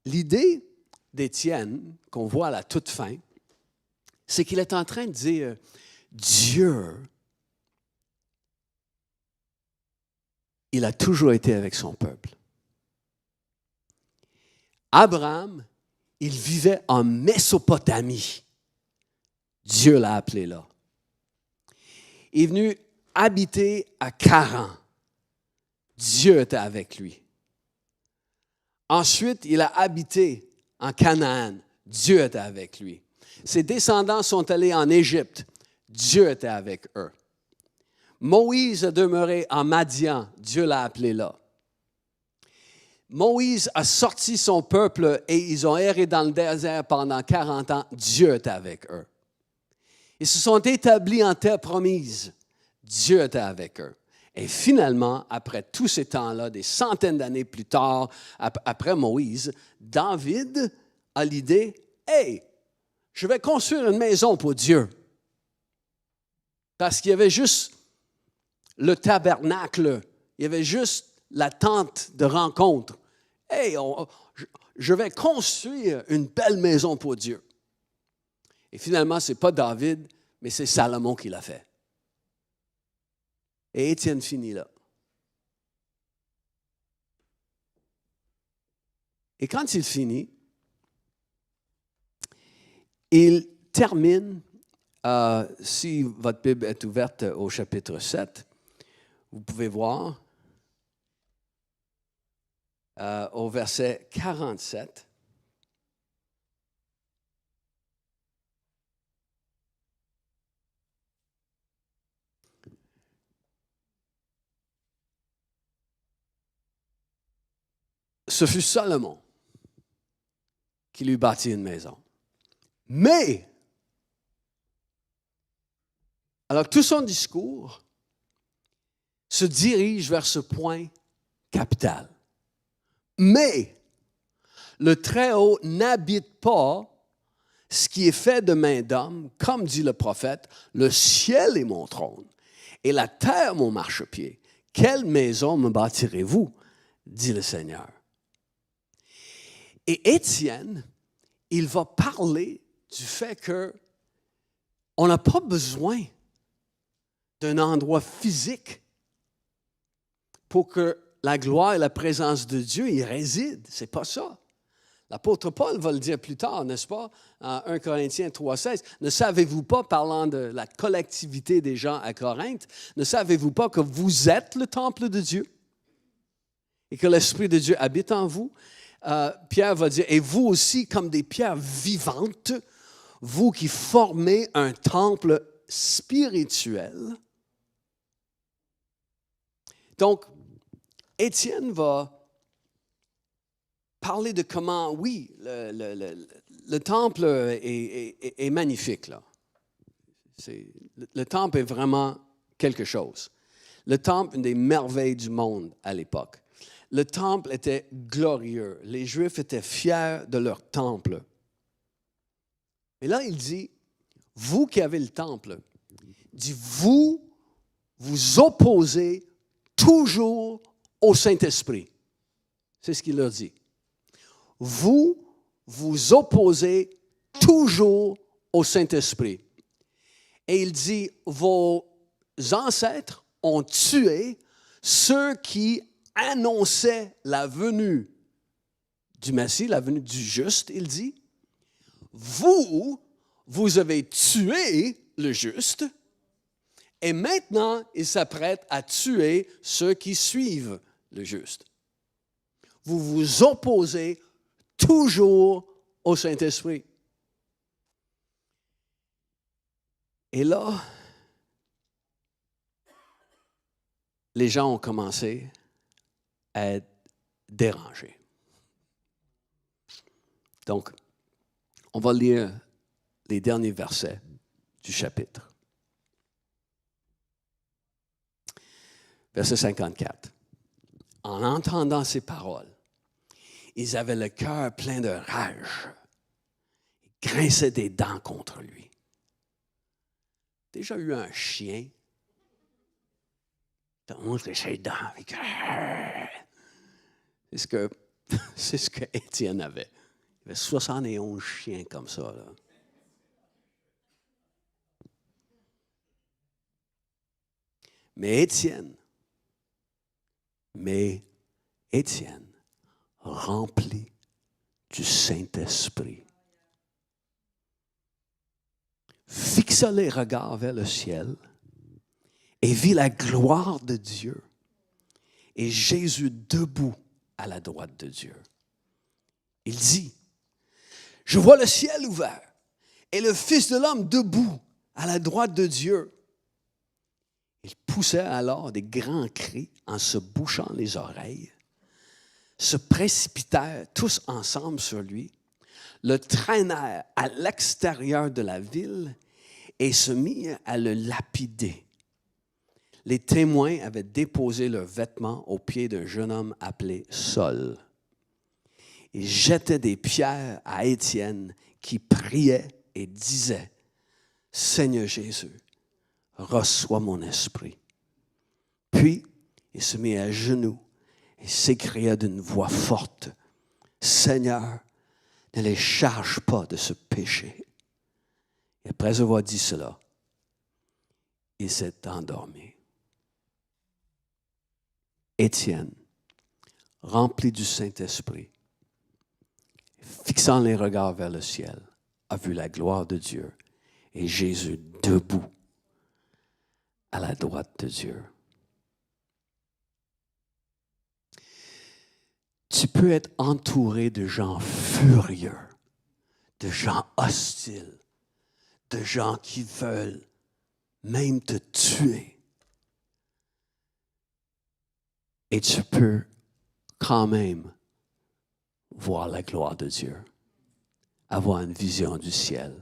l'idée d'Étienne, qu'on voit à la toute fin, c'est qu'il est en train de dire, Dieu, il a toujours été avec son peuple. Abraham, il vivait en Mésopotamie. Dieu l'a appelé là. Il est venu habiter à Charan. Dieu était avec lui. Ensuite, il a habité en Canaan. Dieu était avec lui. Ses descendants sont allés en Égypte. Dieu était avec eux. Moïse a demeuré en Madian. Dieu l'a appelé là. Moïse a sorti son peuple et ils ont erré dans le désert pendant 40 ans. Dieu était avec eux. Ils se sont établis en terre promise. Dieu était avec eux. Et finalement, après tous ces temps-là, des centaines d'années plus tard, après Moïse, David a l'idée, « Hey, je vais construire une maison pour Dieu. » Parce qu'il y avait juste le tabernacle, il y avait juste la tente de rencontre. « Hey, je vais construire une belle maison pour Dieu. » Et finalement, ce n'est pas David, mais c'est Salomon qui l'a fait. Et Étienne finit là. Et quand il finit, il termine, si votre Bible est ouverte au chapitre 7, vous pouvez voir, au verset 47, ce fut Salomon qui lui bâtit une maison. Mais, alors tout son discours se dirige vers ce point capital. Mais, le Très-Haut n'habite pas ce qui est fait de main d'homme, comme dit le prophète, le ciel est mon trône et la terre mon marchepied. Quelle maison me bâtirez-vous, dit le Seigneur. Et Étienne, il va parler du fait qu'on n'a pas besoin d'un endroit physique pour que la gloire et la présence de Dieu y résident. Ce n'est pas ça. L'apôtre Paul va le dire plus tard, n'est-ce pas, en 1 Corinthiens 3,16. Ne savez-vous pas, parlant de la collectivité des gens à Corinthe, ne savez-vous pas que vous êtes le temple de Dieu et que l'Esprit de Dieu habite en vous? Pierre va dire, et vous aussi, comme des pierres vivantes, vous qui formez un temple spirituel. Donc, Étienne va parler de comment, oui, le temple est magnifique, là. Le temple est vraiment quelque chose. Le temple, une des merveilles du monde à l'époque. Le temple était glorieux. Les Juifs étaient fiers de leur temple. Et là, il dit, vous qui avez le temple, dit, vous opposez toujours au Saint-Esprit. C'est ce qu'il leur dit. Vous opposez toujours au Saint-Esprit. Et il dit, vos ancêtres ont tué ceux qui annonçait la venue du Messie, la venue du juste, il dit, vous avez tué le juste, et maintenant, il s'apprête à tuer ceux qui suivent le juste. Vous vous opposez toujours au Saint-Esprit. Et là, les gens ont commencé à être dérangés. Donc, on va lire les derniers versets du chapitre. Verset 54. En entendant ces paroles, ils avaient le cœur plein de rage. Ils grinçaient des dents contre lui. Déjà eu un chien? T'as montré ses dents. C'est ce que Étienne avait. Il avait 71 chiens comme ça, là. Mais Étienne, rempli du Saint-Esprit, fixa les regards vers le ciel et vit la gloire de Dieu et Jésus debout à la droite de Dieu. Il dit, « Je vois le ciel ouvert et le Fils de l'homme debout à la droite de Dieu. » Ils poussaient alors des grands cris en se bouchant les oreilles, se précipitèrent tous ensemble sur lui, le traînèrent à l'extérieur de la ville et se mirent à le lapider. Les témoins avaient déposé leurs vêtements aux pieds d'un jeune homme appelé Saul. Ils jetaient des pierres à Étienne qui priait et disait, « Seigneur Jésus, reçois mon esprit. » Puis, il se mit à genoux et s'écria d'une voix forte, « Seigneur, ne les charge pas de ce péché. » Et après avoir dit cela, il s'est endormi. Étienne, rempli du Saint-Esprit, fixant les regards vers le ciel, a vu la gloire de Dieu et Jésus debout à la droite de Dieu. Tu peux être entouré de gens furieux, de gens hostiles, de gens qui veulent même te tuer. Et tu peux quand même voir la gloire de Dieu, avoir une vision du ciel,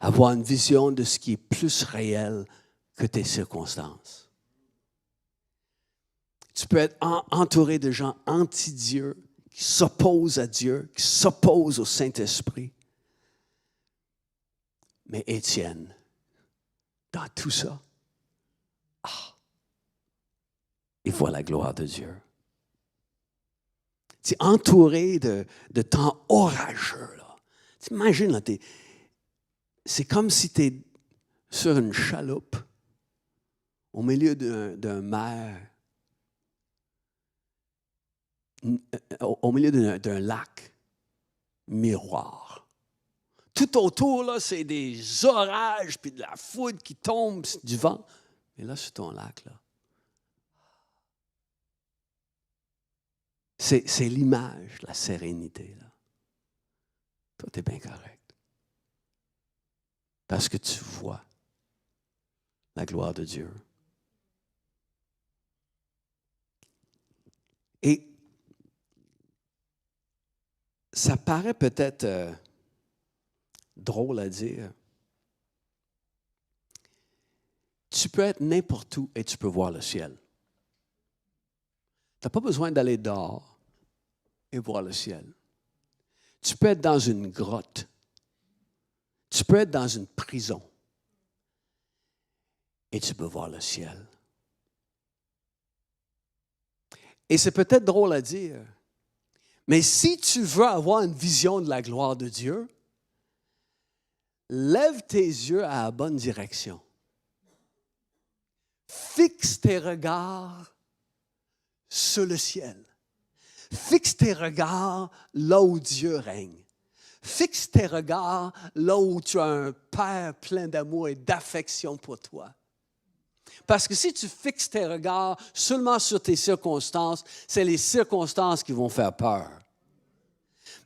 avoir une vision de ce qui est plus réel que tes circonstances. Tu peux être entouré de gens anti-Dieu, qui s'opposent à Dieu, qui s'opposent au Saint-Esprit. Mais Étienne, dans tout ça, il voit la gloire de Dieu. Tu es entouré de temps orageux. Là. Tu imagines, là, c'est comme si tu es sur une chaloupe au milieu d'un mer, au milieu d'un lac miroir. Tout autour, là, c'est des orages, puis de la foudre qui tombe, du vent. Mais là, sur ton lac, là, c'est l'image, la sérénité. Là. Toi, tu es bien correct. Parce que tu vois la gloire de Dieu. Et ça paraît peut-être drôle à dire. Tu peux être n'importe où et tu peux voir le ciel. Tu n'as pas besoin d'aller dehors et voir le ciel. Tu peux être dans une grotte. Tu peux être dans une prison. Et tu peux voir le ciel. Et c'est peut-être drôle à dire, mais si tu veux avoir une vision de la gloire de Dieu, lève tes yeux à la bonne direction. Fixe tes regards sur le ciel. Fixe tes regards là où Dieu règne. Fixe tes regards là où tu as un Père plein d'amour et d'affection pour toi. Parce que si tu fixes tes regards seulement sur tes circonstances, c'est les circonstances qui vont faire peur.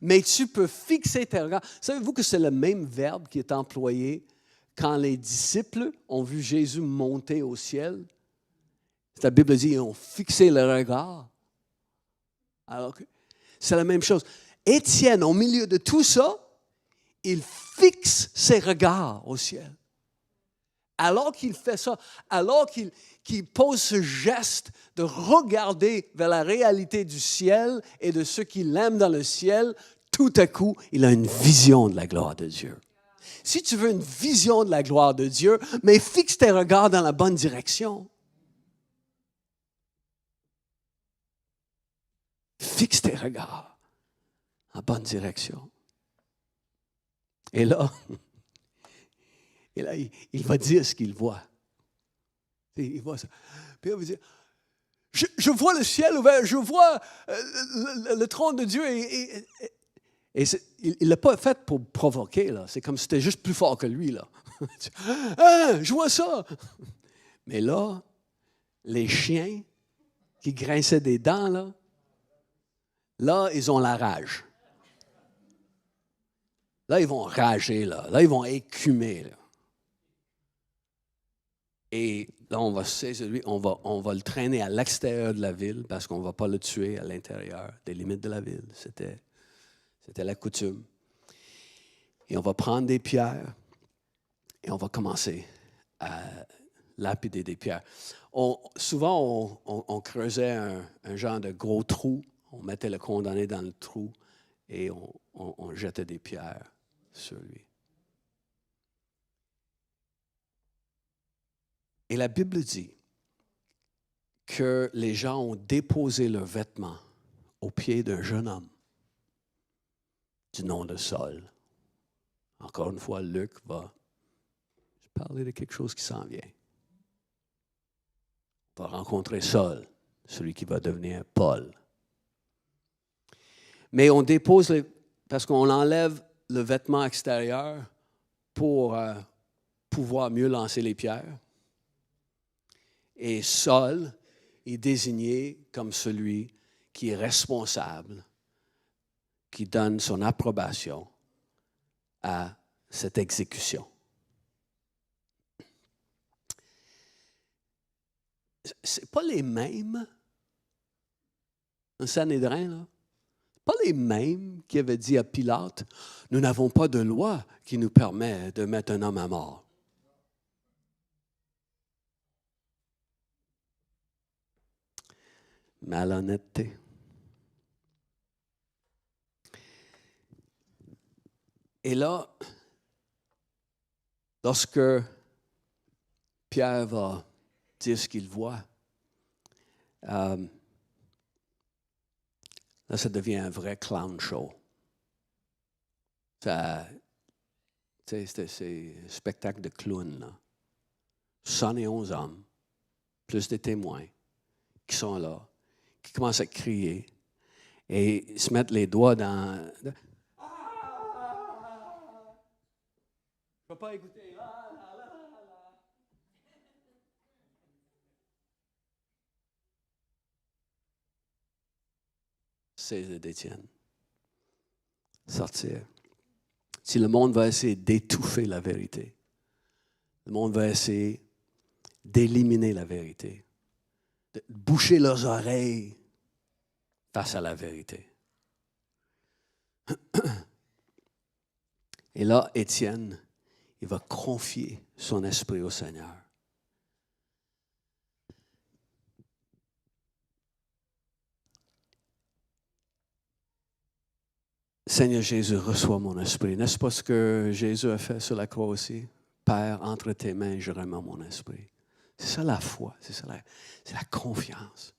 Mais tu peux fixer tes regards. Savez-vous que c'est le même verbe qui est employé quand les disciples ont vu Jésus monter au ciel? La Bible dit qu'ils ont fixé le regard. Alors que c'est la même chose. Étienne, au milieu de tout ça, il fixe ses regards au ciel. Alors qu'il fait ça, alors qu'il pose ce geste de regarder vers la réalité du ciel et de ceux qu'il aime dans le ciel, tout à coup, il a une vision de la gloire de Dieu. Si tu veux une vision de la gloire de Dieu, mais fixe tes regards dans la bonne direction. Fixe tes regards en bonne direction. Et là, il va dire ce qu'il voit. Il voit ça. Puis il va dire, je vois le ciel ouvert, je vois le trône de Dieu. Et il ne l'a pas fait pour provoquer, là. C'est comme si c'était juste plus fort que lui, là. Ah, je vois ça. Mais là, les chiens qui grinçaient des dents, là, ils ont la rage. Là, ils vont rager, là. Là, ils vont écumer, là. Et là, on va saisir lui, on va le traîner à l'extérieur de la ville parce qu'on ne va pas le tuer à l'intérieur des limites de la ville. C'était la coutume. Et on va prendre des pierres et on va commencer à lapider des pierres. Souvent, on creusait un genre de gros trou. On mettait le condamné dans le trou et on jetait des pierres sur lui. Et la Bible dit que les gens ont déposé leurs vêtements aux pieds d'un jeune homme du nom de Saul. Encore une fois, Luc va parler de quelque chose qui s'en vient. On va rencontrer Saul, celui qui va devenir Paul. Mais on dépose, parce qu'on enlève le vêtement extérieur pour pouvoir mieux lancer les pierres. Et Saul est désigné comme celui qui est responsable, qui donne son approbation à cette exécution. Ce n'est pas les mêmes, un Sanhédrin, là. Pas les mêmes qui avaient dit à Pilate, « Nous n'avons pas de loi qui nous permet de mettre un homme à mort. » Malhonnêteté. Et là, lorsque Pierre va dire ce qu'il voit, là, ça devient un vrai clown show. C'est un spectacle de clown, là. 111 hommes, plus des témoins, qui sont là, qui commencent à crier et se mettent les doigts dans... Je ne peux pas écouter. C'est d'Étienne. Sortir. Si le monde va essayer d'étouffer la vérité, le monde va essayer d'éliminer la vérité, de boucher leurs oreilles face à la vérité. Et là, Étienne, il va confier son esprit au Seigneur. Seigneur Jésus, reçois mon esprit. N'est-ce pas ce que Jésus a fait sur la croix aussi? Père, entre tes mains, je remets mon esprit. C'est ça la foi, c'est la confiance.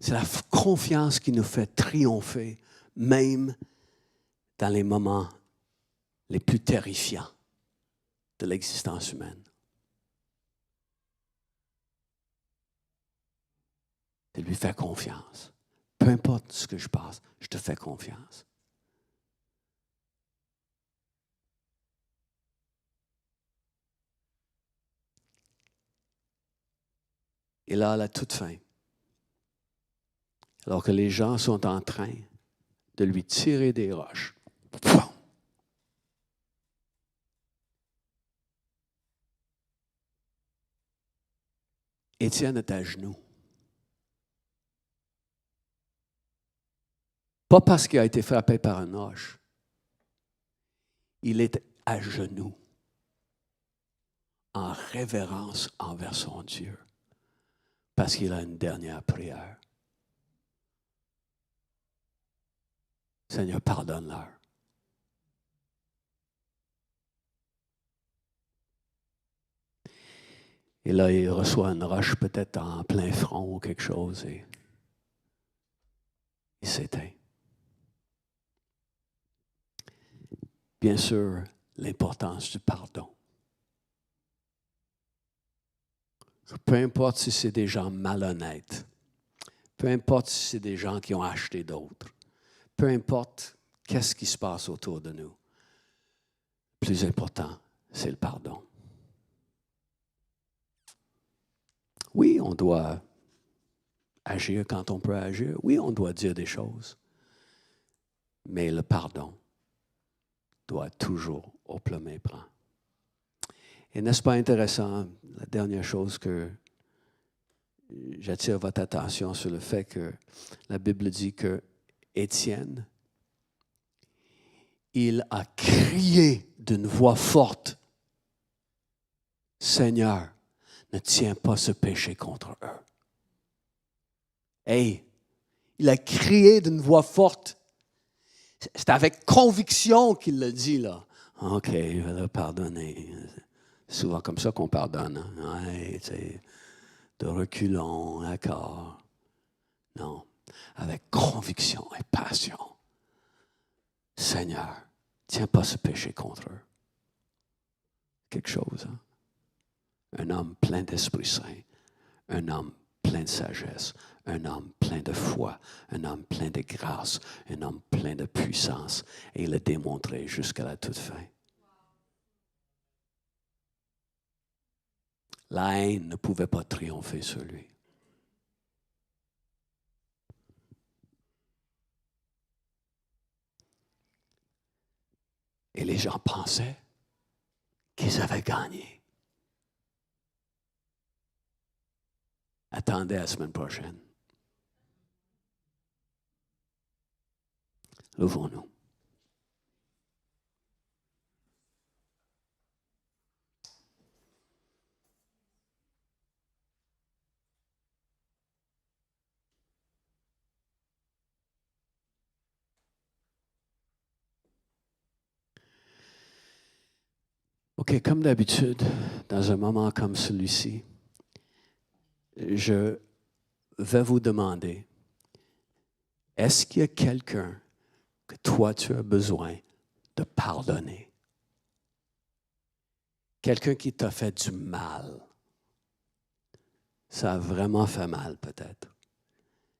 C'est la confiance qui nous fait triompher, même dans les moments les plus terrifiants de l'existence humaine. C'est lui faire confiance. Peu importe ce que je passe, je te fais confiance. Et là, à la toute fin, alors que les gens sont en train de lui tirer des roches, poum, Étienne est à genoux. Pas parce qu'il a été frappé par une roche. Il est à genoux, en révérence envers son Dieu, parce qu'il a une dernière prière. Seigneur, pardonne-leur. Et là, il reçoit une roche peut-être en plein front ou quelque chose et il s'éteint. Bien sûr, l'importance du pardon. Peu importe si c'est des gens malhonnêtes, peu importe si c'est des gens qui ont acheté d'autres, peu importe qu'est-ce qui se passe autour de nous, le plus important, c'est le pardon. Oui, on doit agir quand on peut agir. Oui, on doit dire des choses. Mais le pardon doit être toujours au premier plan. Et n'est-ce pas intéressant, la dernière chose que j'attire votre attention sur le fait que la Bible dit que Étienne, il a crié d'une voix forte, Seigneur, ne tiens pas ce péché contre eux. Hey, il a crié d'une voix forte. C'est avec conviction qu'il le dit, là. OK, je vais leur pardonner. C'est souvent comme ça qu'on pardonne. Hein? Ouais, de reculons, d'accord. Non, avec conviction et passion. Seigneur, tiens pas ce péché contre eux. Quelque chose, hein? Un homme plein d'Esprit Saint, un homme plein de sagesse, un homme plein de foi, un homme plein de grâce, un homme plein de puissance. Et il l'a démontré jusqu'à la toute fin. La haine ne pouvait pas triompher sur lui. Et les gens pensaient qu'ils avaient gagné. Attendez la semaine prochaine. Levons-nous. OK, comme d'habitude, dans un moment comme celui-ci, je vais vous demander, est-ce qu'il y a quelqu'un que toi, tu as besoin de pardonner? Quelqu'un qui t'a fait du mal. Ça a vraiment fait mal, peut-être.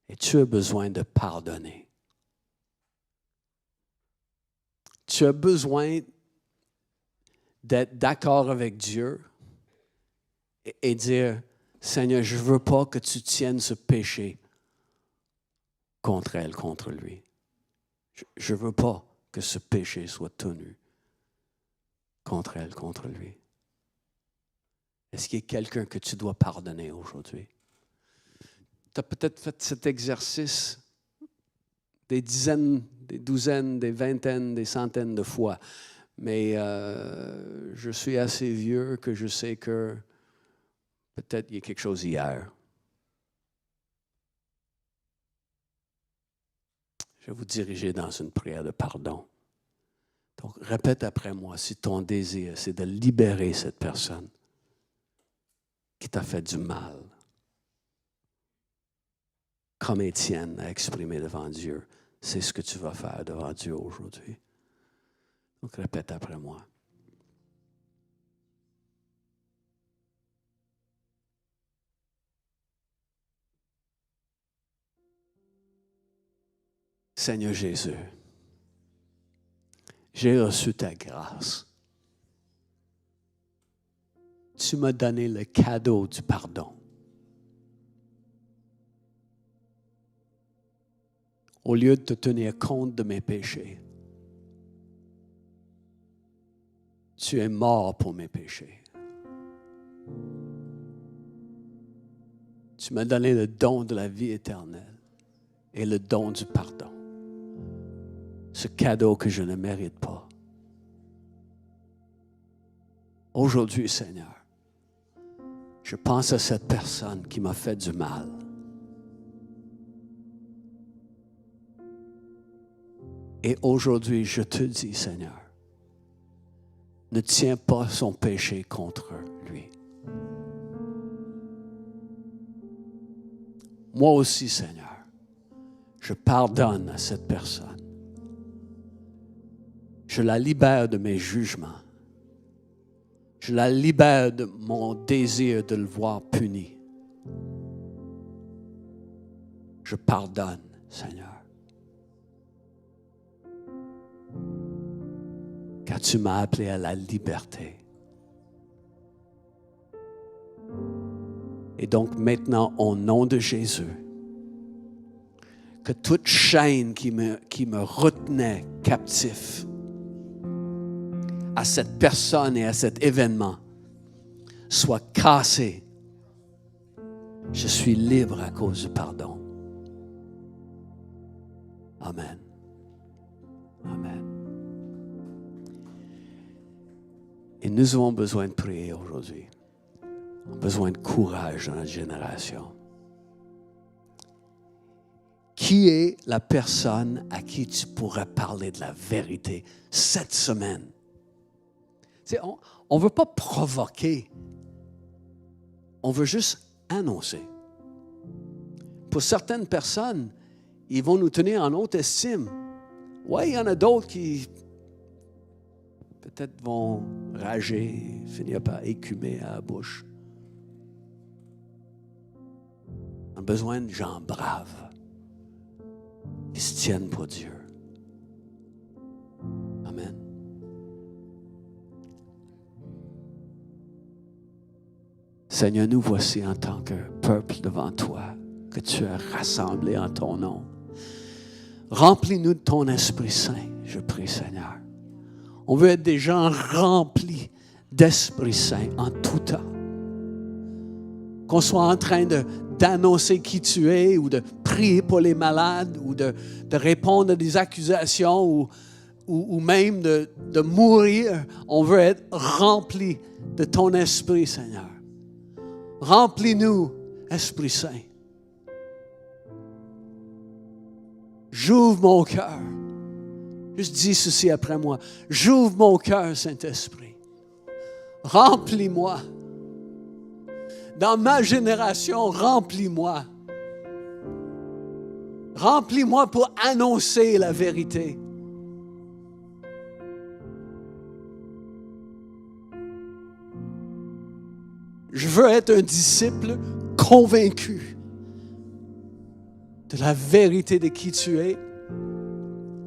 Et tu as besoin de pardonner. Tu as besoin d'être d'accord avec Dieu et dire, Seigneur, je ne veux pas que tu tiennes ce péché contre elle, contre lui. Je ne veux pas que ce péché soit tenu contre elle, contre lui. Est-ce qu'il y a quelqu'un que tu dois pardonner aujourd'hui? Tu as peut-être fait cet exercice des dizaines, des douzaines, des vingtaines, des centaines de fois. Mais je suis assez vieux que je sais que peut-être il y a quelque chose hier. Je vais vous diriger dans une prière de pardon. Donc, répète après moi si ton désir, c'est de libérer cette personne qui t'a fait du mal. Comme Étienne a exprimé devant Dieu, c'est ce que tu vas faire devant Dieu aujourd'hui. Donc, répète après moi. Seigneur Jésus, j'ai reçu ta grâce. Tu m'as donné le cadeau du pardon. Au lieu de te tenir compte de mes péchés, tu es mort pour mes péchés. Tu m'as donné le don de la vie éternelle et le don du pardon. Ce cadeau que je ne mérite pas. Aujourd'hui, Seigneur, je pense à cette personne qui m'a fait du mal. Et aujourd'hui, je te dis, Seigneur, ne tiens pas son péché contre lui. Moi aussi, Seigneur, je pardonne à cette personne. Je la libère de mes jugements. Je la libère de mon désir de le voir puni. Je pardonne, Seigneur. Car tu m'as appelé à la liberté. Et donc maintenant, au nom de Jésus, que toute chaîne qui me retenait captif à cette personne et à cet événement soit cassée. Je suis libre à cause du pardon. Amen. Amen. Et nous avons besoin de prier aujourd'hui. On a besoin de courage dans notre génération. Qui est la personne à qui tu pourrais parler de la vérité cette semaine? On ne veut pas provoquer. On veut juste annoncer. Pour certaines personnes, ils vont nous tenir en haute estime. Oui, il y en a d'autres qui peut-être vont rager, finir par écumer à la bouche. On a besoin de gens braves qui se tiennent pour Dieu. Amen. Seigneur, nous voici en tant que peuple devant toi, que tu as rassemblé en ton nom. Remplis-nous de ton Esprit Saint, je prie, Seigneur. On veut être des gens remplis d'Esprit Saint en tout temps. Qu'on soit en train d'annoncer qui tu es ou de prier pour les malades ou de répondre à des accusations ou même de mourir. On veut être remplis de ton Esprit, Seigneur. Remplis-nous, Esprit Saint. J'ouvre mon cœur. Juste dis ceci après moi. J'ouvre mon cœur, Saint-Esprit. Remplis-moi. Dans ma génération, remplis-moi. Remplis-moi pour annoncer la vérité. Je veux être un disciple convaincu de la vérité de qui tu es,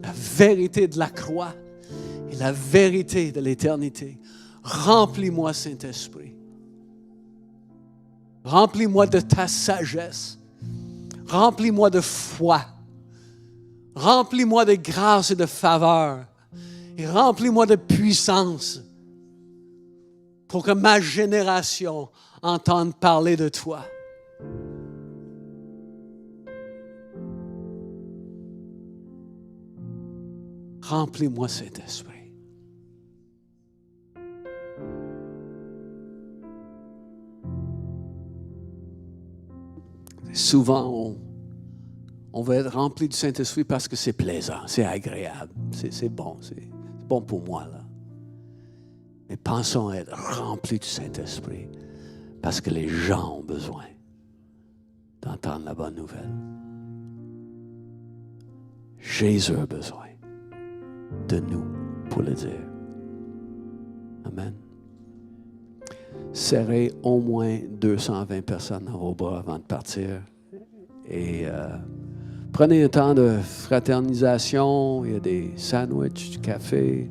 la vérité de la croix et la vérité de l'éternité. Remplis-moi, Saint-Esprit. Remplis-moi de ta sagesse. Remplis-moi de foi. Remplis-moi de grâce et de faveur. Et remplis-moi de puissance pour que ma génération entende parler de toi. Remplis-moi, Saint-Esprit. Souvent, on va être rempli du Saint-Esprit parce que c'est plaisant, c'est agréable, c'est bon pour moi, là. Mais pensons à être remplis du Saint-Esprit parce que les gens ont besoin d'entendre la bonne nouvelle. Jésus a besoin de nous pour le dire. Amen. Serrez au moins 220 personnes dans vos bras avant de partir. Et prenez un temps de fraternisation. Il y a des sandwichs, du café.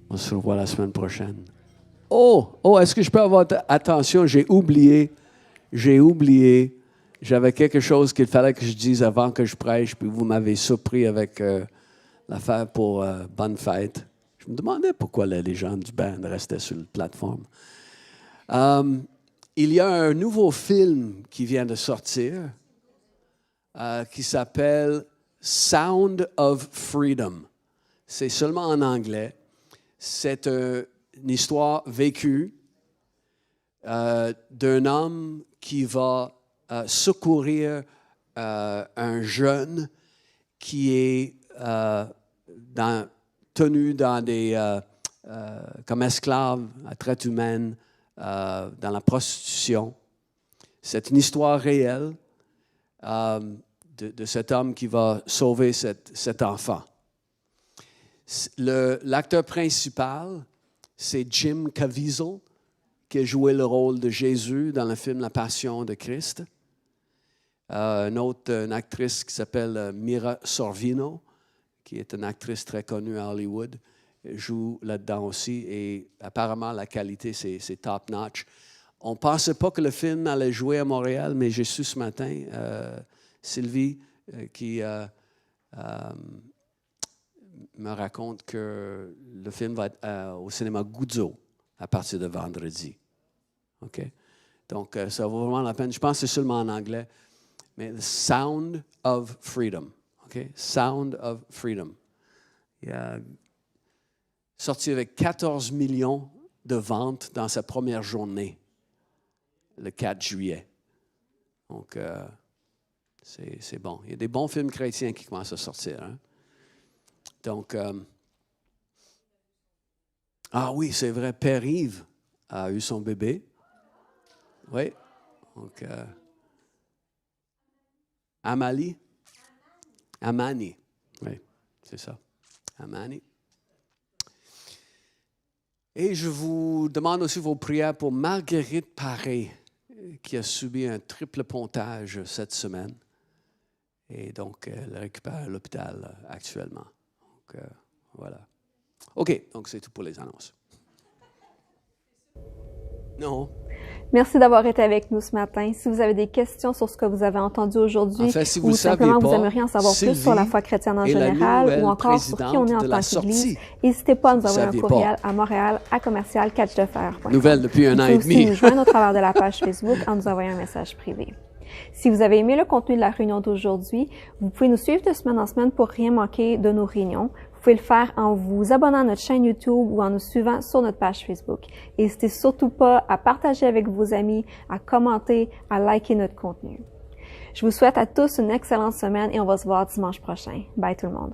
On se revoit la semaine prochaine. Oh, est-ce que je peux avoir votre attention? J'ai oublié. J'avais quelque chose qu'il fallait que je dise avant que je prêche, puis vous m'avez surpris avec l'affaire pour Bonne Fête. Je me demandais pourquoi les gens du band restaient sur la plateforme. Il y a un nouveau film qui vient de sortir qui s'appelle Sound of Freedom. C'est seulement en anglais. C'est une histoire vécue d'un homme qui va secourir un jeune qui est tenu dans comme esclave à traite humaine dans la prostitution. C'est une histoire réelle de cet homme qui va sauver cet enfant. L'acteur principal, c'est Jim Caviezel, qui a joué le rôle de Jésus dans le film La Passion de Christ. Une actrice qui s'appelle Mira Sorvino, qui est une actrice très connue à Hollywood, joue là-dedans aussi. Et apparemment, la qualité, c'est top-notch. On ne pensait pas que le film allait jouer à Montréal, mais j'ai su ce matin, Sylvie, qui me raconte que le film va être au cinéma Guzzo à partir de vendredi. OK? Donc, ça vaut vraiment la peine. Je pense que c'est seulement en anglais. Mais The Sound of Freedom. OK? Sound of Freedom. Il a sorti avec 14 millions de ventes dans sa première journée, le 4 juillet. Donc, c'est bon. Il y a des bons films chrétiens qui commencent à sortir. Hein? Donc, oui, c'est vrai, Père-Yves a eu son bébé. Oui. Donc, Amani. Oui, c'est ça. Amani. Et je vous demande aussi vos prières pour Marguerite Paré, qui a subi un triple pontage cette semaine. Et donc, elle récupère à l'hôpital actuellement. Donc, voilà. OK, donc c'est tout pour les annonces. Non. Merci d'avoir été avec nous ce matin. Si vous avez des questions sur ce que vous avez entendu aujourd'hui, si ou simplement vous aimeriez en savoir plus sur la foi chrétienne en général, ou encore sur qui on est en tant qu'Église, n'hésitez pas à nous envoyer un courriel à montréal@catchdefer.com. Nouvelle depuis un an et demi. Vous pouvez aussi nous joindre au travers de la page Facebook en nous envoyant un message privé. Si vous avez aimé le contenu de la réunion d'aujourd'hui, vous pouvez nous suivre de semaine en semaine pour rien manquer de nos réunions. Vous pouvez le faire en vous abonnant à notre chaîne YouTube ou en nous suivant sur notre page Facebook. N'hésitez surtout pas à partager avec vos amis, à commenter, à liker notre contenu. Je vous souhaite à tous une excellente semaine et on va se voir dimanche prochain. Bye tout le monde.